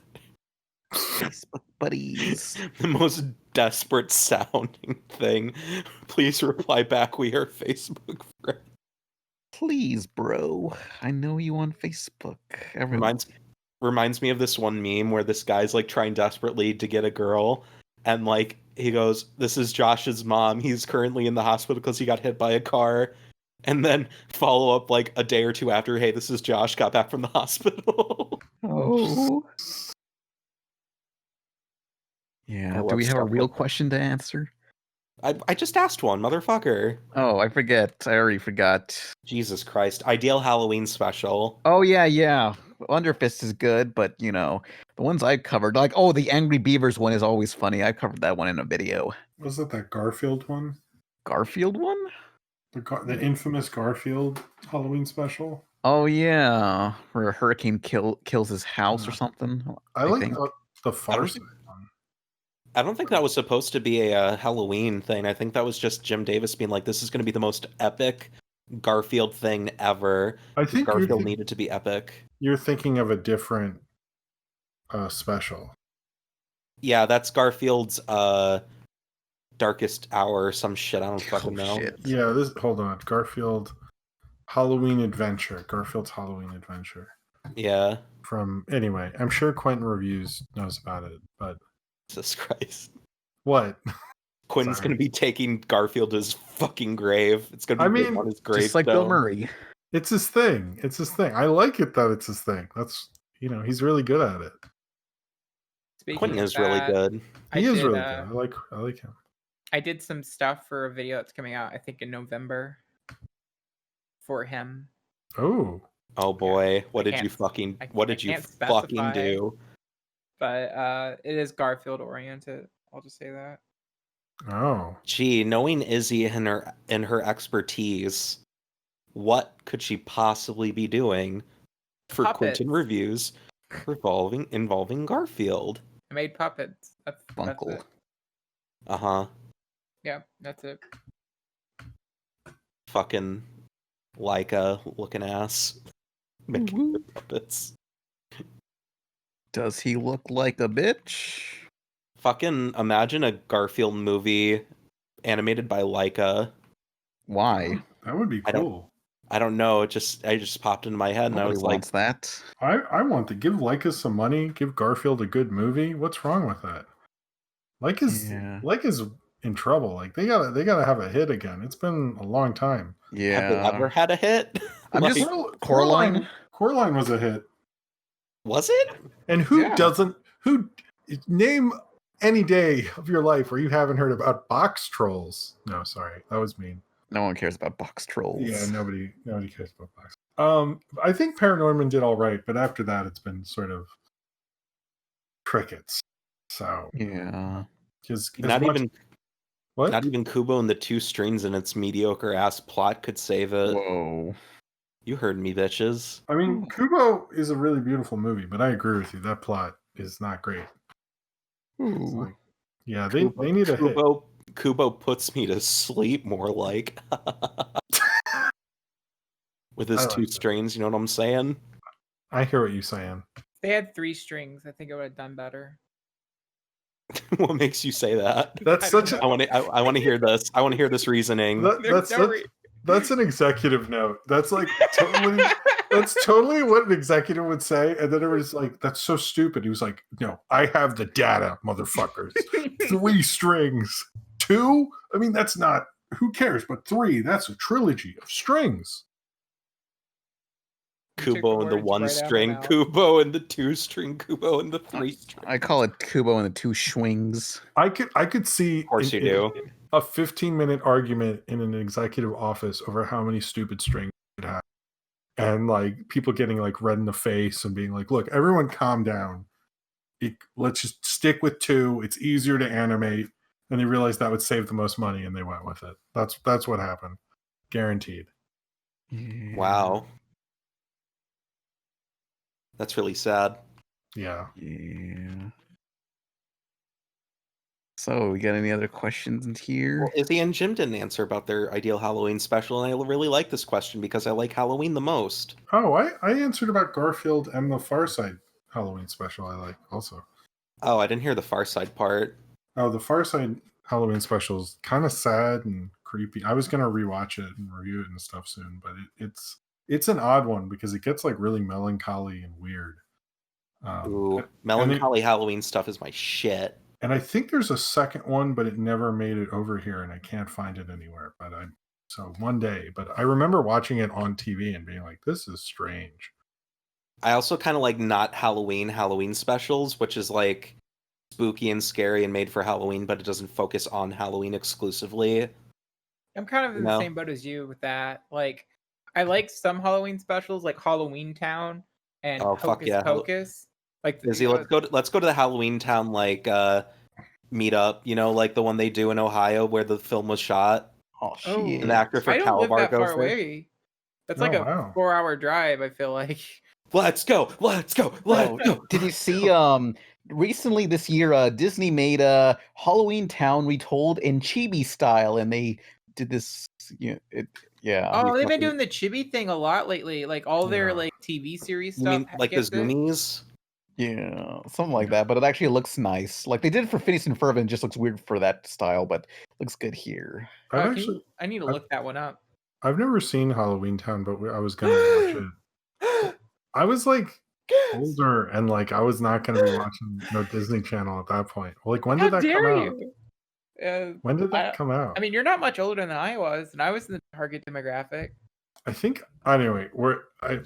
Facebook buddies. The most desperate sounding thing. Please reply back. We are Facebook friends. Please, bro. I know you on Facebook. Everyone. Reminds me of this one meme where this guy's like trying desperately to get a girl, and like he goes, "This is Josh's mom. He's currently in the hospital because he got hit by a car." And then follow up like a day or two after, "Hey, this is Josh. Got back from the hospital." Oh. Yeah. Do we have a real question to answer? I just asked one, motherfucker. Oh, I forget. I already forgot. Jesus Christ. Ideal Halloween special. Oh, yeah. Underfist is good, but, you know, the ones I covered, like, the Angry Beavers one is always funny. I covered that one in a video. Was it that Garfield one? Garfield one? The infamous Garfield Halloween special? Oh, yeah. Where a hurricane kills his house or something. I think the farce. I don't think that was supposed to be a Halloween thing. I think that was just Jim Davis being like, this is going to be the most epic Garfield thing ever. I think Garfield needed to be epic. You're thinking of a different special. Yeah, that's Garfield's Darkest Hour or some shit. I don't fucking know. Shit. Yeah, hold on. Garfield's Halloween Adventure. Yeah. Anyway, I'm sure Quentin Reviews knows about it, but Jesus Christ. What? Quentin's going to be taking Garfield to his fucking grave. It's going to be on his grave. Just like Bill Murray. It's his thing. I like it that it's his thing. That's, he's really good at it. Quentin is really good. He is really good. I like him. I did some stuff for a video that's coming out, I think, in November for him. Oh boy. What did you fucking do? But it is Garfield oriented. I'll just say that. Oh, Gee, knowing Izzy and her expertise, what could she possibly be doing for Puppets. Quentin reviews involving Garfield? I made puppets. That's Funkle. it. Uh-huh. Yeah, that's it. Fucking Leica looking ass. Making the puppets. Does he look like a bitch? Fucking imagine a Garfield movie animated by Leica. Why? that would be cool. I don't know. I just popped into my head and I Nobody was like, wants that. I want to give Leica some money, give Garfield a good movie. What's wrong with that? Leica's in trouble. Like they gotta have a hit again. It's been a long time. have they ever had a hit? I'm Like, just Coraline. Coraline was a hit. Was it? And who name any day of your life where you haven't heard about box trolls? No, sorry, that was mean. No one cares about box trolls. Yeah, nobody cares about box. I think Paranorman did all right, but after that, it's been sort of crickets. So yeah, because Not even Kubo and the Two Strings and its mediocre ass plot could save it. Whoa. You heard me, bitches. I mean, Kubo is a really beautiful movie, but I agree with you. That plot is not great. It's like, yeah, they need a hit. Kubo puts me to sleep more like with his two strings, you know what I'm saying? I hear what you're saying. If they had 3 strings, I think it would have done better. What makes you say that? That's such I want to hear this. I want to hear this reasoning. That's an executive note. That's like totally that's totally what an executive would say. And then it was like, that's so stupid. He was like, no, I have the data, motherfuckers. 3 strings. 2? I mean, that's not, who cares? But 3, that's a trilogy of strings. Kubo and the 1 string, Kubo and the 2 string, Kubo and the 3 string. I call it Kubo and the 2 swings. I could see, of course you do, a 15-minute argument in an executive office over how many stupid strings it had, and like people getting like red in the face and being like, "Look, everyone, calm down. Let's just stick with 2. It's easier to animate." And they realized that would save the most money, and they went with it. That's what happened, guaranteed. Wow. That's really sad. Yeah. So, we got any other questions in here? Well, Izzy and Jim didn't answer about their ideal Halloween special, and I really like this question because I like Halloween the most. Oh, I answered about Garfield and the Far Side Halloween special I like also. Oh, I didn't hear the Far Side part. Oh, the Far Side Halloween special is kind of sad and creepy. I was going to rewatch it and review it and stuff soon, but it's an odd one because it gets like really melancholy and weird. Ooh, melancholy Halloween stuff is my shit. And I think there's a second one, but it never made it over here, and I can't find it anywhere. So one day. But I remember watching it on TV and being like, "This is strange." I also kind of like not Halloween specials, which is like spooky and scary and made for Halloween, but it doesn't focus on Halloween exclusively. I'm kind of in the same boat as you with that. Like, I like some Halloween specials, like Halloween Town and Hocus Pocus. Like, Izzy, let's go to the Halloween Town like meetup. You know, like the one they do in Ohio where the film was shot. Oh shit! An actor for Calabar goes there. Away. That's like a 4-hour drive. I feel like. Let's go! Go! Did you see? Recently this year, Disney made a Halloween Town retold in chibi style, and they did this. Yeah. Oh, they've been doing the chibi thing a lot lately. Like all their like TV series stuff. You mean like the Zoomies? Yeah, something like that. But it actually looks nice. Like they did it for Phineas and Ferb, and it just looks weird for that style, but looks good here. I need to look that one up. I've never seen Halloween Town, but I was gonna watch it. I was like older, and like I was not gonna be watching no Disney Channel at that point. Like when did that come out? When did that come out? I mean, you're not much older than I was, and I was in the target demographic. I think anyway.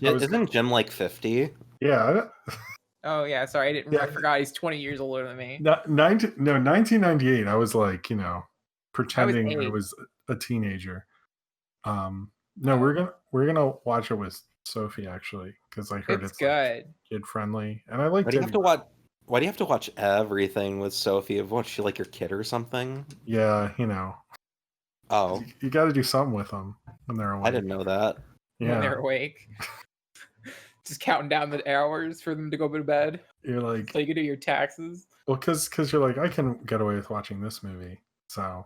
Isn't Jim like 50? Yeah. Oh yeah, sorry, I forgot he's 20 years older than me. 1998. I was like, pretending I was a teenager. No, we're gonna watch it with Sophie actually because I heard it's good, kid friendly, and I like. Why Why do you have to watch everything with Sophie? What, she like your kid or something? Yeah, you know. Oh, You got to do something with them when they're awake. I didn't know that. Yeah. When they're awake. Just counting down the hours for them to go to bed. You're like, so you can do your taxes. Well, because you're like, I can get away with watching this movie. So,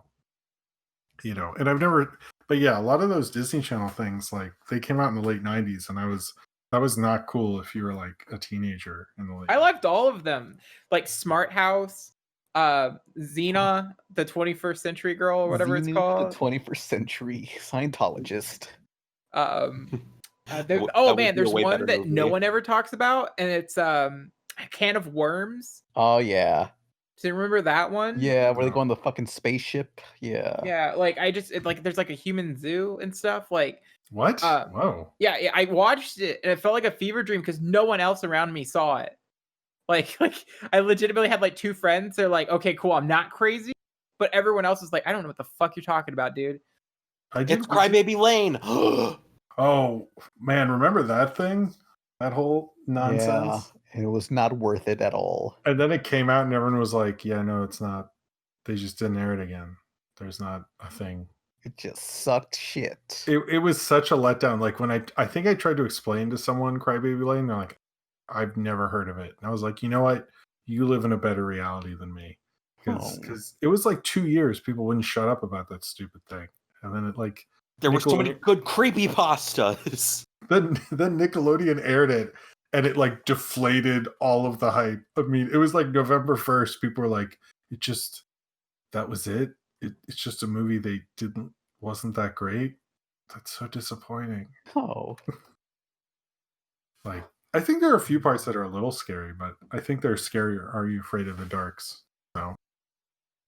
you know, and I've never, but yeah, a lot of those Disney Channel things, like they came out in the late 90s, and that was not cool if you were like a teenager in the late I liked all of them. Like Smart House, Xena, the 21st Century Girl, or whatever it's Xenu, called. The 21st Century Scientologist. There's one that no one ever talks about, and it's A Can of Worms. Oh yeah. Do you remember that one? Yeah, where they go on the fucking spaceship. Yeah. Yeah, like there's like a human zoo and stuff. Like what? Whoa. Yeah, I watched it and it felt like a fever dream because no one else around me saw it. Like I legitimately had like two friends. They're like, okay, cool, I'm not crazy, but everyone else is like, I don't know what the fuck you're talking about, dude. It's Crybaby Lane. Oh man, remember that thing? That whole nonsense. Yeah, it was not worth it at all. And then it came out, and everyone was like, "Yeah, no, it's not. They just didn't air it again. There's not a thing." It just sucked shit. It was such a letdown. Like when I think I tried to explain to someone Crybaby Lane, they're like, "I've never heard of it." And I was like, "You know what? You live in a better reality than me." Because it was like 2 years people wouldn't shut up about that stupid thing, and then it like there were so many good creepypastas. Then Nickelodeon aired it, and it like deflated all of the hype. I mean, it was like November 1st. People were like, that was it. It's just a movie they wasn't that great. That's so disappointing. Oh. Like, I think there are a few parts that are a little scary, but I think they're scarier. Are You Afraid of the Darks? So.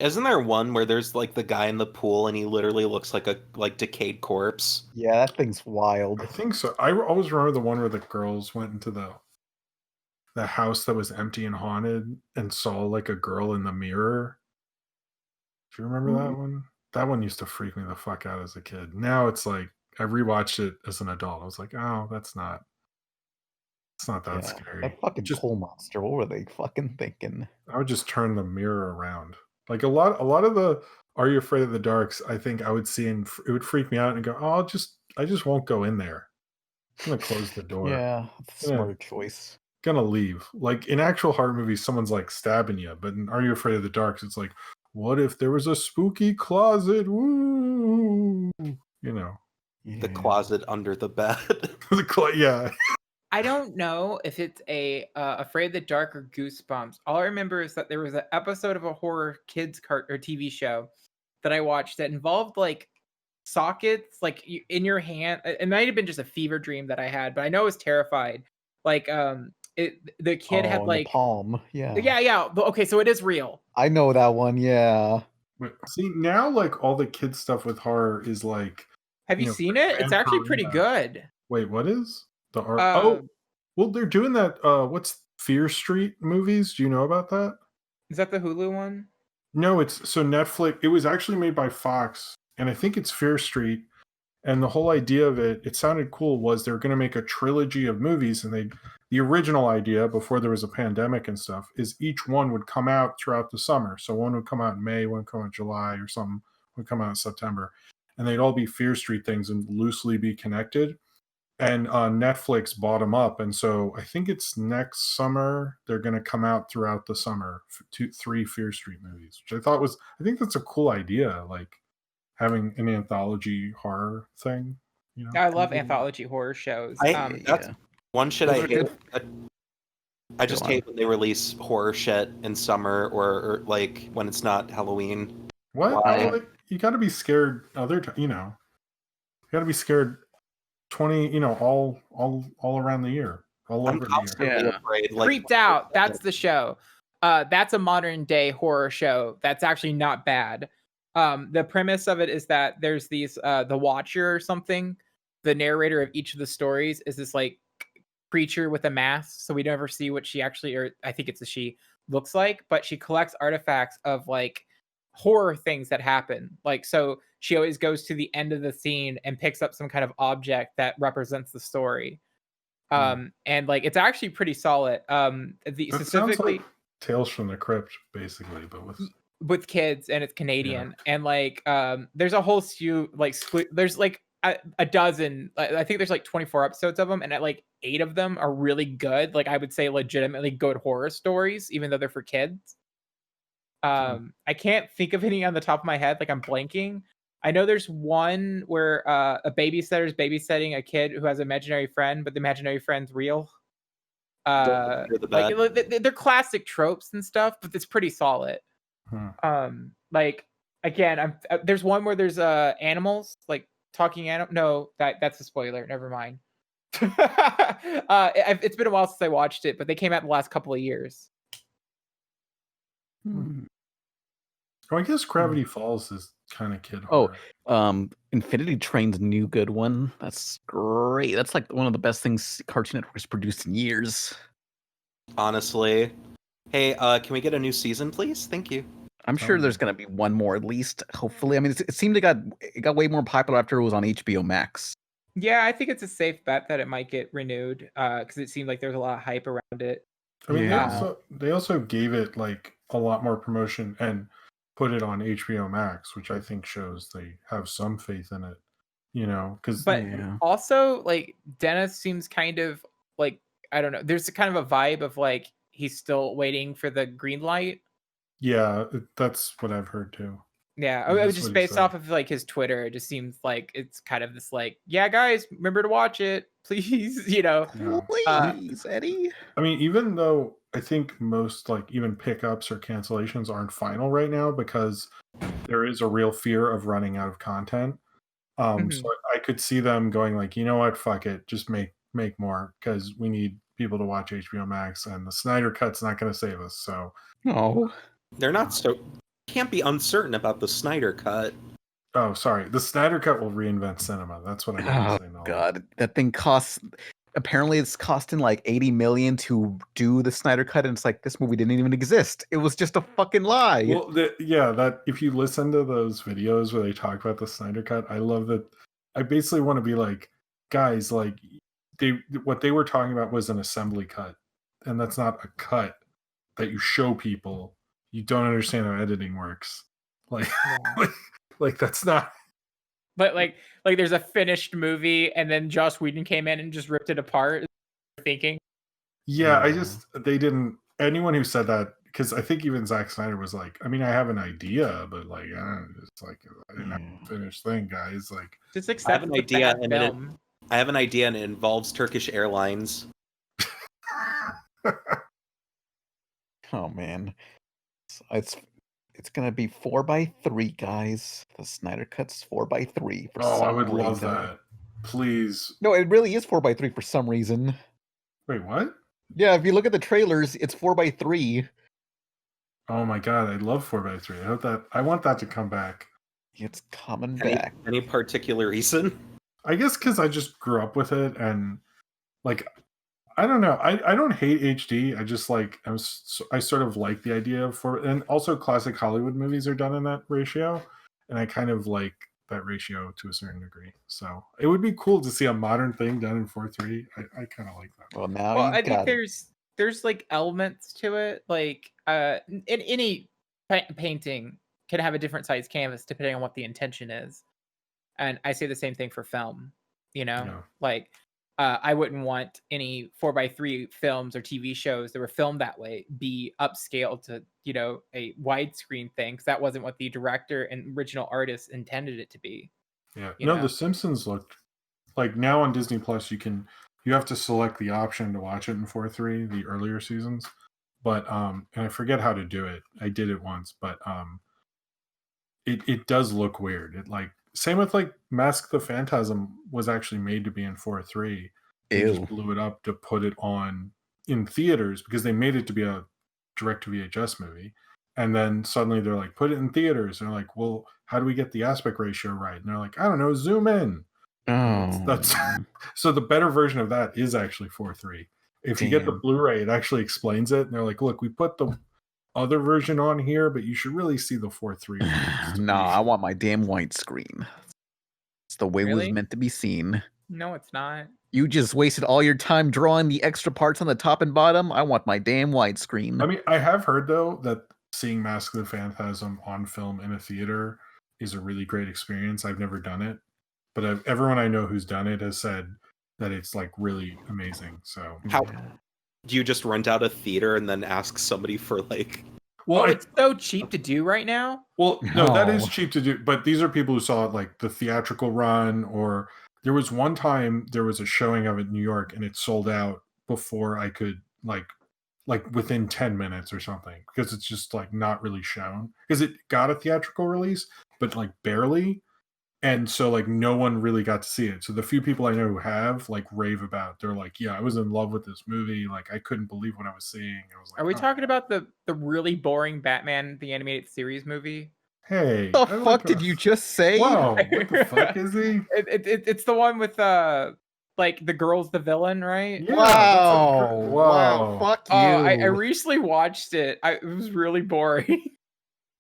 Isn't there one where there's like the guy in the pool and he literally looks like a decayed corpse? Yeah, that thing's wild. I think so. I always remember the one where the girls went into the house that was empty and haunted and saw like a girl in the mirror. Do you remember that one? That one used to freak me the fuck out as a kid. Now it's like I rewatched it as an adult. I was like, oh, it's not that scary. That fucking coal monster. What were they fucking thinking? I would just turn the mirror around. Like a lot of the Are You Afraid of the Darks, I think I would see and it would freak me out and go, oh, I just won't go in there. I'm gonna close the door. Yeah, that's a smart choice. Gonna leave. Like in actual horror movies, someone's like stabbing you, but in Are You Afraid of the Darks, it's like, what if there was a spooky closet? Woo! You know, the closet under the bed. Yeah. I don't know if it's Afraid of the Dark or Goosebumps. All I remember is that there was an episode of a horror kids or TV show that I watched that involved like sockets like in your hand. It might have been just a fever dream that I had, but I know I was terrified. Like the kid had like the palm. Yeah. Okay, so it is real. I know that one. Yeah. See, now like all the kids stuff with horror is like. Have you seen it? It's actually pretty good. Wait, what is? Well, they're doing that. What's Fear Street movies? Do you know about that? Is that the Hulu one? No, it's so Netflix. It was actually made by Fox, and I think it's Fear Street. And the whole idea of it sounded cool. Was they're going to make a trilogy of movies, and the original idea before there was a pandemic and stuff is each one would come out throughout the summer. So one would come out in May, one would come out in July, or something would come out in September, and they'd all be Fear Street things and loosely be connected. And Netflix bought them up, and so I think it's next summer they're going to come out throughout the summer, 3 Fear Street movies, which I think that's a cool idea, like having an anthology horror thing. You know, I love anthology horror shows. That's one shit I hate. I just hate when they release horror shit in summer or like when it's not Halloween. What? No, you got to be scared other time. You know, you got to be scared. 20, all around the year, all over the year. Yeah. Afraid, Creeped Out. That's the show. That's a modern day horror show. That's actually not bad. The premise of it is that there's these the Watcher or something. The narrator of each of the stories is this like creature with a mask, so we never see what she actually, or I think it's a she, looks like. But she collects artifacts of like horror things that happen. Like so. She always goes to the end of the scene and picks up some kind of object that represents the story. And like it's actually pretty solid. Specifically, Tales from the Crypt, basically, but with kids, and it's Canadian. And like there's a whole slew, like there's like a dozen, I think there's like 24 episodes of them, and like 8 of them are really good, like I would say legitimately good horror stories, even though they're for kids. I can't think of any on the top of my head, like I'm blanking. I know there's one where a babysitter's babysitting a kid who has an imaginary friend, but the imaginary friend's real. Like they're classic tropes and stuff, but it's pretty solid. Like again, there's one where there's animals, like talking animal. No, that's a spoiler. Never mind. It's been a while since I watched it, but they came out in the last couple of years. Oh, I guess Gravity Falls is kind of kid horror. Infinity Train's new good one. That's great. That's like one of the best things Cartoon Network's produced in years. Honestly. Hey, can we get a new season, please? Thank you. I'm sure there's going to be one more at least, hopefully. I mean, it seemed it got way more popular after it was on HBO Max. Yeah, I think it's a safe bet that it might get renewed, because it seemed like there's a lot of hype around it. I mean, they also gave it like a lot more promotion and put it on HBO Max, which I think shows they have some faith in it, you know, because also like Dennis seems kind of like, I don't know, there's a kind of a vibe of like he's still waiting for the green light. Yeah, that's what I've heard too. Yeah, it was just based off of like his Twitter. It just seems like it's kind of this like, yeah, guys, remember to watch it, please. You know, please, Eddie. I mean, even though I think most like even pickups or cancellations aren't final right now because there is a real fear of running out of content. So I could see them going like, you know what, fuck it, just make more because we need people to watch HBO Max, and the Snyder Cut's not going to save us. So they're not can't be uncertain about the Snyder Cut. Oh, sorry. The Snyder Cut will reinvent cinema. That's what I meant to say. Oh God, that thing costs. Apparently, it's costing like $80 million to do the Snyder Cut, and it's like this movie didn't even exist. It was just a fucking lie. Well, that if you listen to those videos where they talk about the Snyder Cut, I love that. I basically want to be like, guys, like what they were talking about was an assembly cut, and that's not a cut that you show people. You don't understand how editing works. Like, like that's not. But like there's a finished movie, and then Joss Whedon came in and just ripped it apart. Thinking. Yeah, they didn't. Anyone who said that, because I think even Zack Snyder was like, I mean, I have an idea, but like, it's like I didn't have a finished thing, guys. Like, just accept I have an idea, I have an idea, and it involves Turkish Airlines. Oh man. It's gonna be 4x3, guys. The Snyder Cut's 4x3 for some reason. I would love that. Please. No, it really is 4x3 for some reason. Wait, what? Yeah, if you look at the trailers, it's 4x3. Oh my God, I love 4x3. I want that to come back. It's coming back. Any particular reason? I guess because I just grew up with it, and like, I don't know. I don't hate HD. I just like I sort of like the idea of and also classic Hollywood movies are done in that ratio, and I kind of like that ratio to a certain degree. So it would be cool to see a modern thing done in 4:3. I kind of like that. Well, now I think there's like elements to it. Like in any painting can have a different size canvas depending on what the intention is, and I say the same thing for film. You know, like. I wouldn't want any 4x3 films or TV shows that were filmed that way be upscaled to, you know, a widescreen thing, because that wasn't what the director and original artist intended it to be. Yeah. No, The Simpsons looked like now on Disney Plus you have to select the option to watch it in 4:3, the earlier seasons. But and I forget how to do it. I did it once, but it does look weird. It like same with like Mask the Phantasm was actually made to be in 4:3. They just blew it up to put it on in theaters because they made it to be a direct to VHS movie. And then suddenly they're like, put it in theaters. And they're like, well, how do we get the aspect ratio right? And they're like, I don't know, zoom in. That's so the better version of that is actually 4:3. If you get the Blu-ray, it actually explains it. And they're like, look, we put the other version on here, but you should really see the 4:3. No, I want my damn white screen. It's the way it was meant to be seen. No, it's not. You just wasted all your time drawing the extra parts on the top and bottom. I want my damn widescreen. I mean, I have heard though that seeing Mask of the Phantasm on film in a theater is a really great experience. I've never done it, but everyone I know who's done it has said that it's like really amazing. So How do you just rent out a theater and then ask somebody for like? Well, it's so cheap to do right now. Well, no, that is cheap to do, but these are people who saw like the theatrical run, or there was one time there was a showing of it in New York and it sold out before I could like within 10 minutes or something, because it's just like not really shown, because it got a theatrical release but like barely, and so like no one really got to see it. So the few people I know who have like rave about, they're like, yeah, I was in love with this movie, like I couldn't believe what I was seeing. I was like, Are we oh. talking about the really boring Batman the Animated Series movie? Hey, what the fuck did you just say? Wow, what the fuck is he? It's the one with like the girl's the villain, right? Yeah, Wow, fuck you. I recently watched it. It was really boring.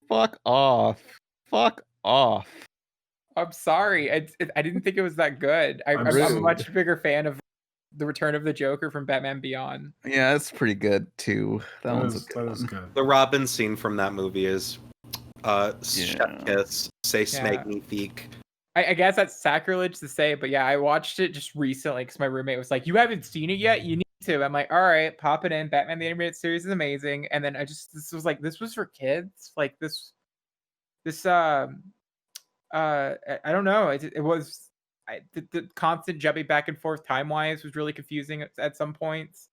Fuck off. Fuck off. I'm sorry. I didn't think it was that good. I'm a much bigger fan of the Return of the Joker from Batman Beyond. Yeah, that's pretty good too. That one's a good one. Good. The Robin scene from that movie is chef kiss, say snake magnifique. I guess that's sacrilege to say, but yeah, I watched it just recently because my roommate was like, "You haven't seen it yet? You need to." I'm like, "All right, pop it in. Batman the Animated Series is amazing." And then this was for kids. Like this I don't know. It was the constant jumping back and forth time wise was really confusing at some points.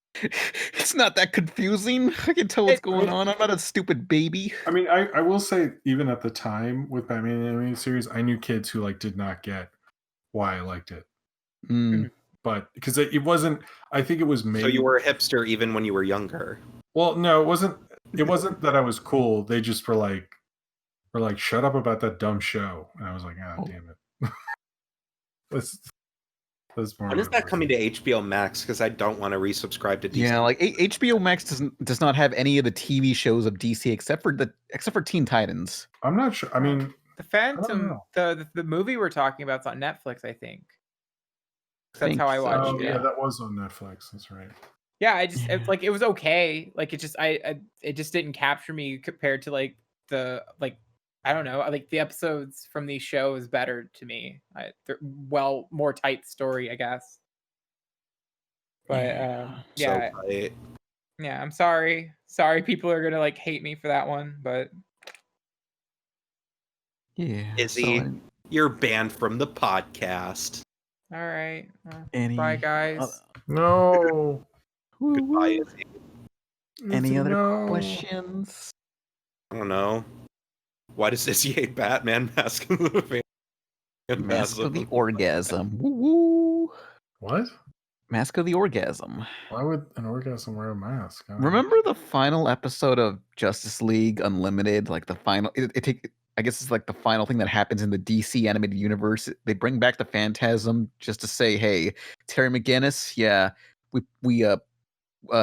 It's not that confusing. I can tell what's going on. I'm not a stupid baby. I mean, I will say, even at the time with Batman the Animated Series, I knew kids who like did not get why I liked it. But because it wasn't, I think it was made. So you were a hipster even when you were younger. Well, no, it wasn't. It wasn't that I was cool. They just were like, shut up about that dumb show, and I was like, damn it. That's more. When is that coming to HBO Max? Because I don't want to resubscribe to DC. Yeah, like HBO Max does not have any of the TV shows of DC except for Teen Titans. I'm not sure. I mean, the Phantom, the movie we're talking about is on Netflix, I think. That's how I watched it. Yeah, that was on Netflix. That's right. Yeah, it was okay. Like it just didn't capture me compared to like I don't know. Like the episodes from these shows better to me. They're more tight story, I guess. But yeah, I'm sorry. Sorry, people are gonna like hate me for that one, but yeah. Izzy, you're banned from the podcast. All right. Bye, guys. No. Goodbye, Izzy. Any other questions? I don't know. Why does Izzy hate Batman? Mask of the Mask of the Orgasm. Woo-woo. What? Mask of the Orgasm. Why would an orgasm wear a mask? Remember the final episode of Justice League Unlimited? Like the final, I guess it's like the final thing that happens in the DC animated universe. They bring back the Phantasm just to say, "Hey, Terry McGinnis, yeah, we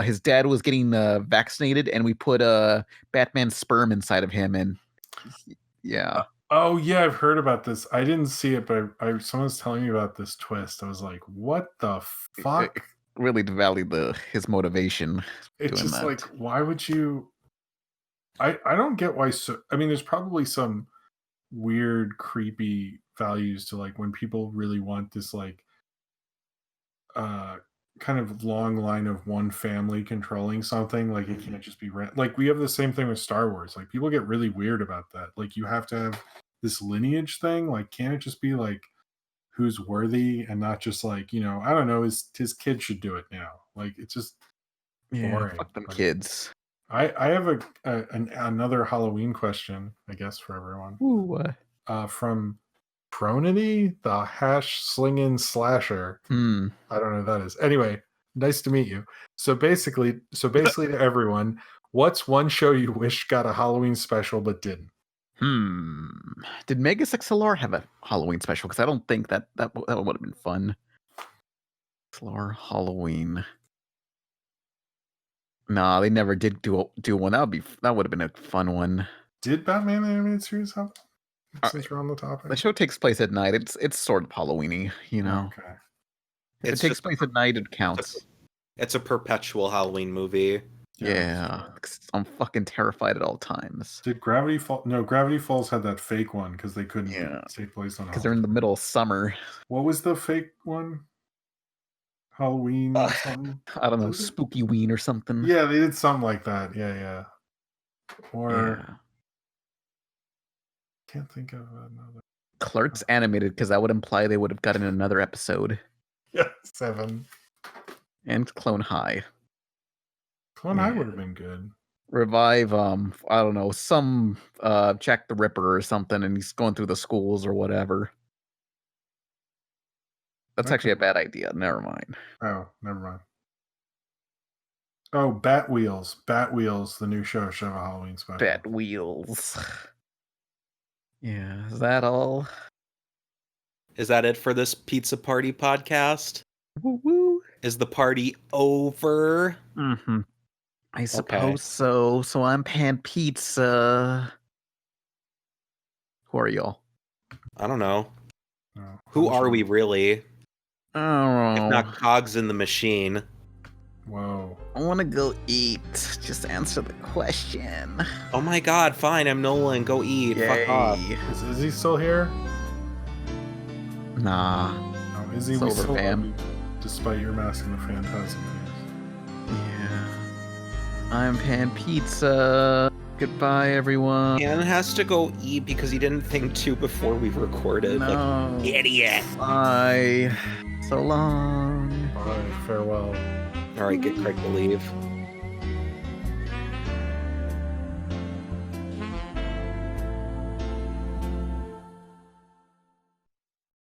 his dad was getting vaccinated, and we put Batman's sperm inside of him, and yeah." Oh yeah, I've heard about this. I didn't see it, but someone's telling me about this twist. I was like, "What the fuck?" It really devalued his motivation. It's just like, why would you? I don't get why. I mean, there's probably some weird, creepy values to like when people really want this like kind of long line of one family controlling something. Like it can't just be like we have the same thing with Star Wars. Like people get really weird about that. Like you have to have this lineage thing. Like can't it just be like who's worthy and not just like, you know, I don't know, his kid should do it now. Like it's just boring. Fuck them kids. I have another Halloween question, I guess, for everyone. Ooh. From Pronity, the #slinging slasher. I don't know who that is. Anyway, nice to meet you. So basically to everyone, what's one show you wish got a Halloween special but didn't? Did Megas XLR have a Halloween special? Because I don't think that would have been fun. XLR Halloween. Nah, they never did do one. That would have been a fun one. Did Batman the Animated Series have? Since we're on the topic, the show takes place at night. It's sort of Halloweeny, you know. Okay. If it takes place at night, it counts. It's a perpetual Halloween movie. Yeah, 'cause I'm fucking terrified at all times. Did Gravity Falls? No, Gravity Falls had that fake one because they couldn't take place on. Because they're in the middle of summer. What was the fake one? Halloween something? I don't know, Spooky Ween or something. Yeah, they did something like that. Yeah. Or can't think of another. Clerks animated, because that would imply they would have gotten another episode. Yeah, 7. And Clone High. Clone High would have been good. Revive, I don't know, some Jack the Ripper or something, and he's going through the schools or whatever. That's actually a bad idea. Never mind. Oh, never mind. Oh, Bat Wheels. Bat Wheels, the new show, should have a Halloween special. Bat Wheels. Yeah, is that all? Is that it for this pizza party podcast? Woo-woo. Is the party over? Mm-hmm. I suppose so. So I'm Pan Pizza. Who are y'all? I don't know. No, Who are we really? I don't know. If not cogs in the machine. Whoa. I want to go eat. Just answer the question. Oh my god, fine, I'm Nolan. Go eat. Fuck off. Is Izzy still here? Nah. No, Izzy, It's we over, still fam. love you, despite your mask and the phantasm. Yeah. I'm Pan Pizza. Goodbye, everyone. Pan has to go eat because he didn't think to before we recorded. No. Like, idiot. Bye. So long. Bye. Farewell. Alright, get Craig to leave.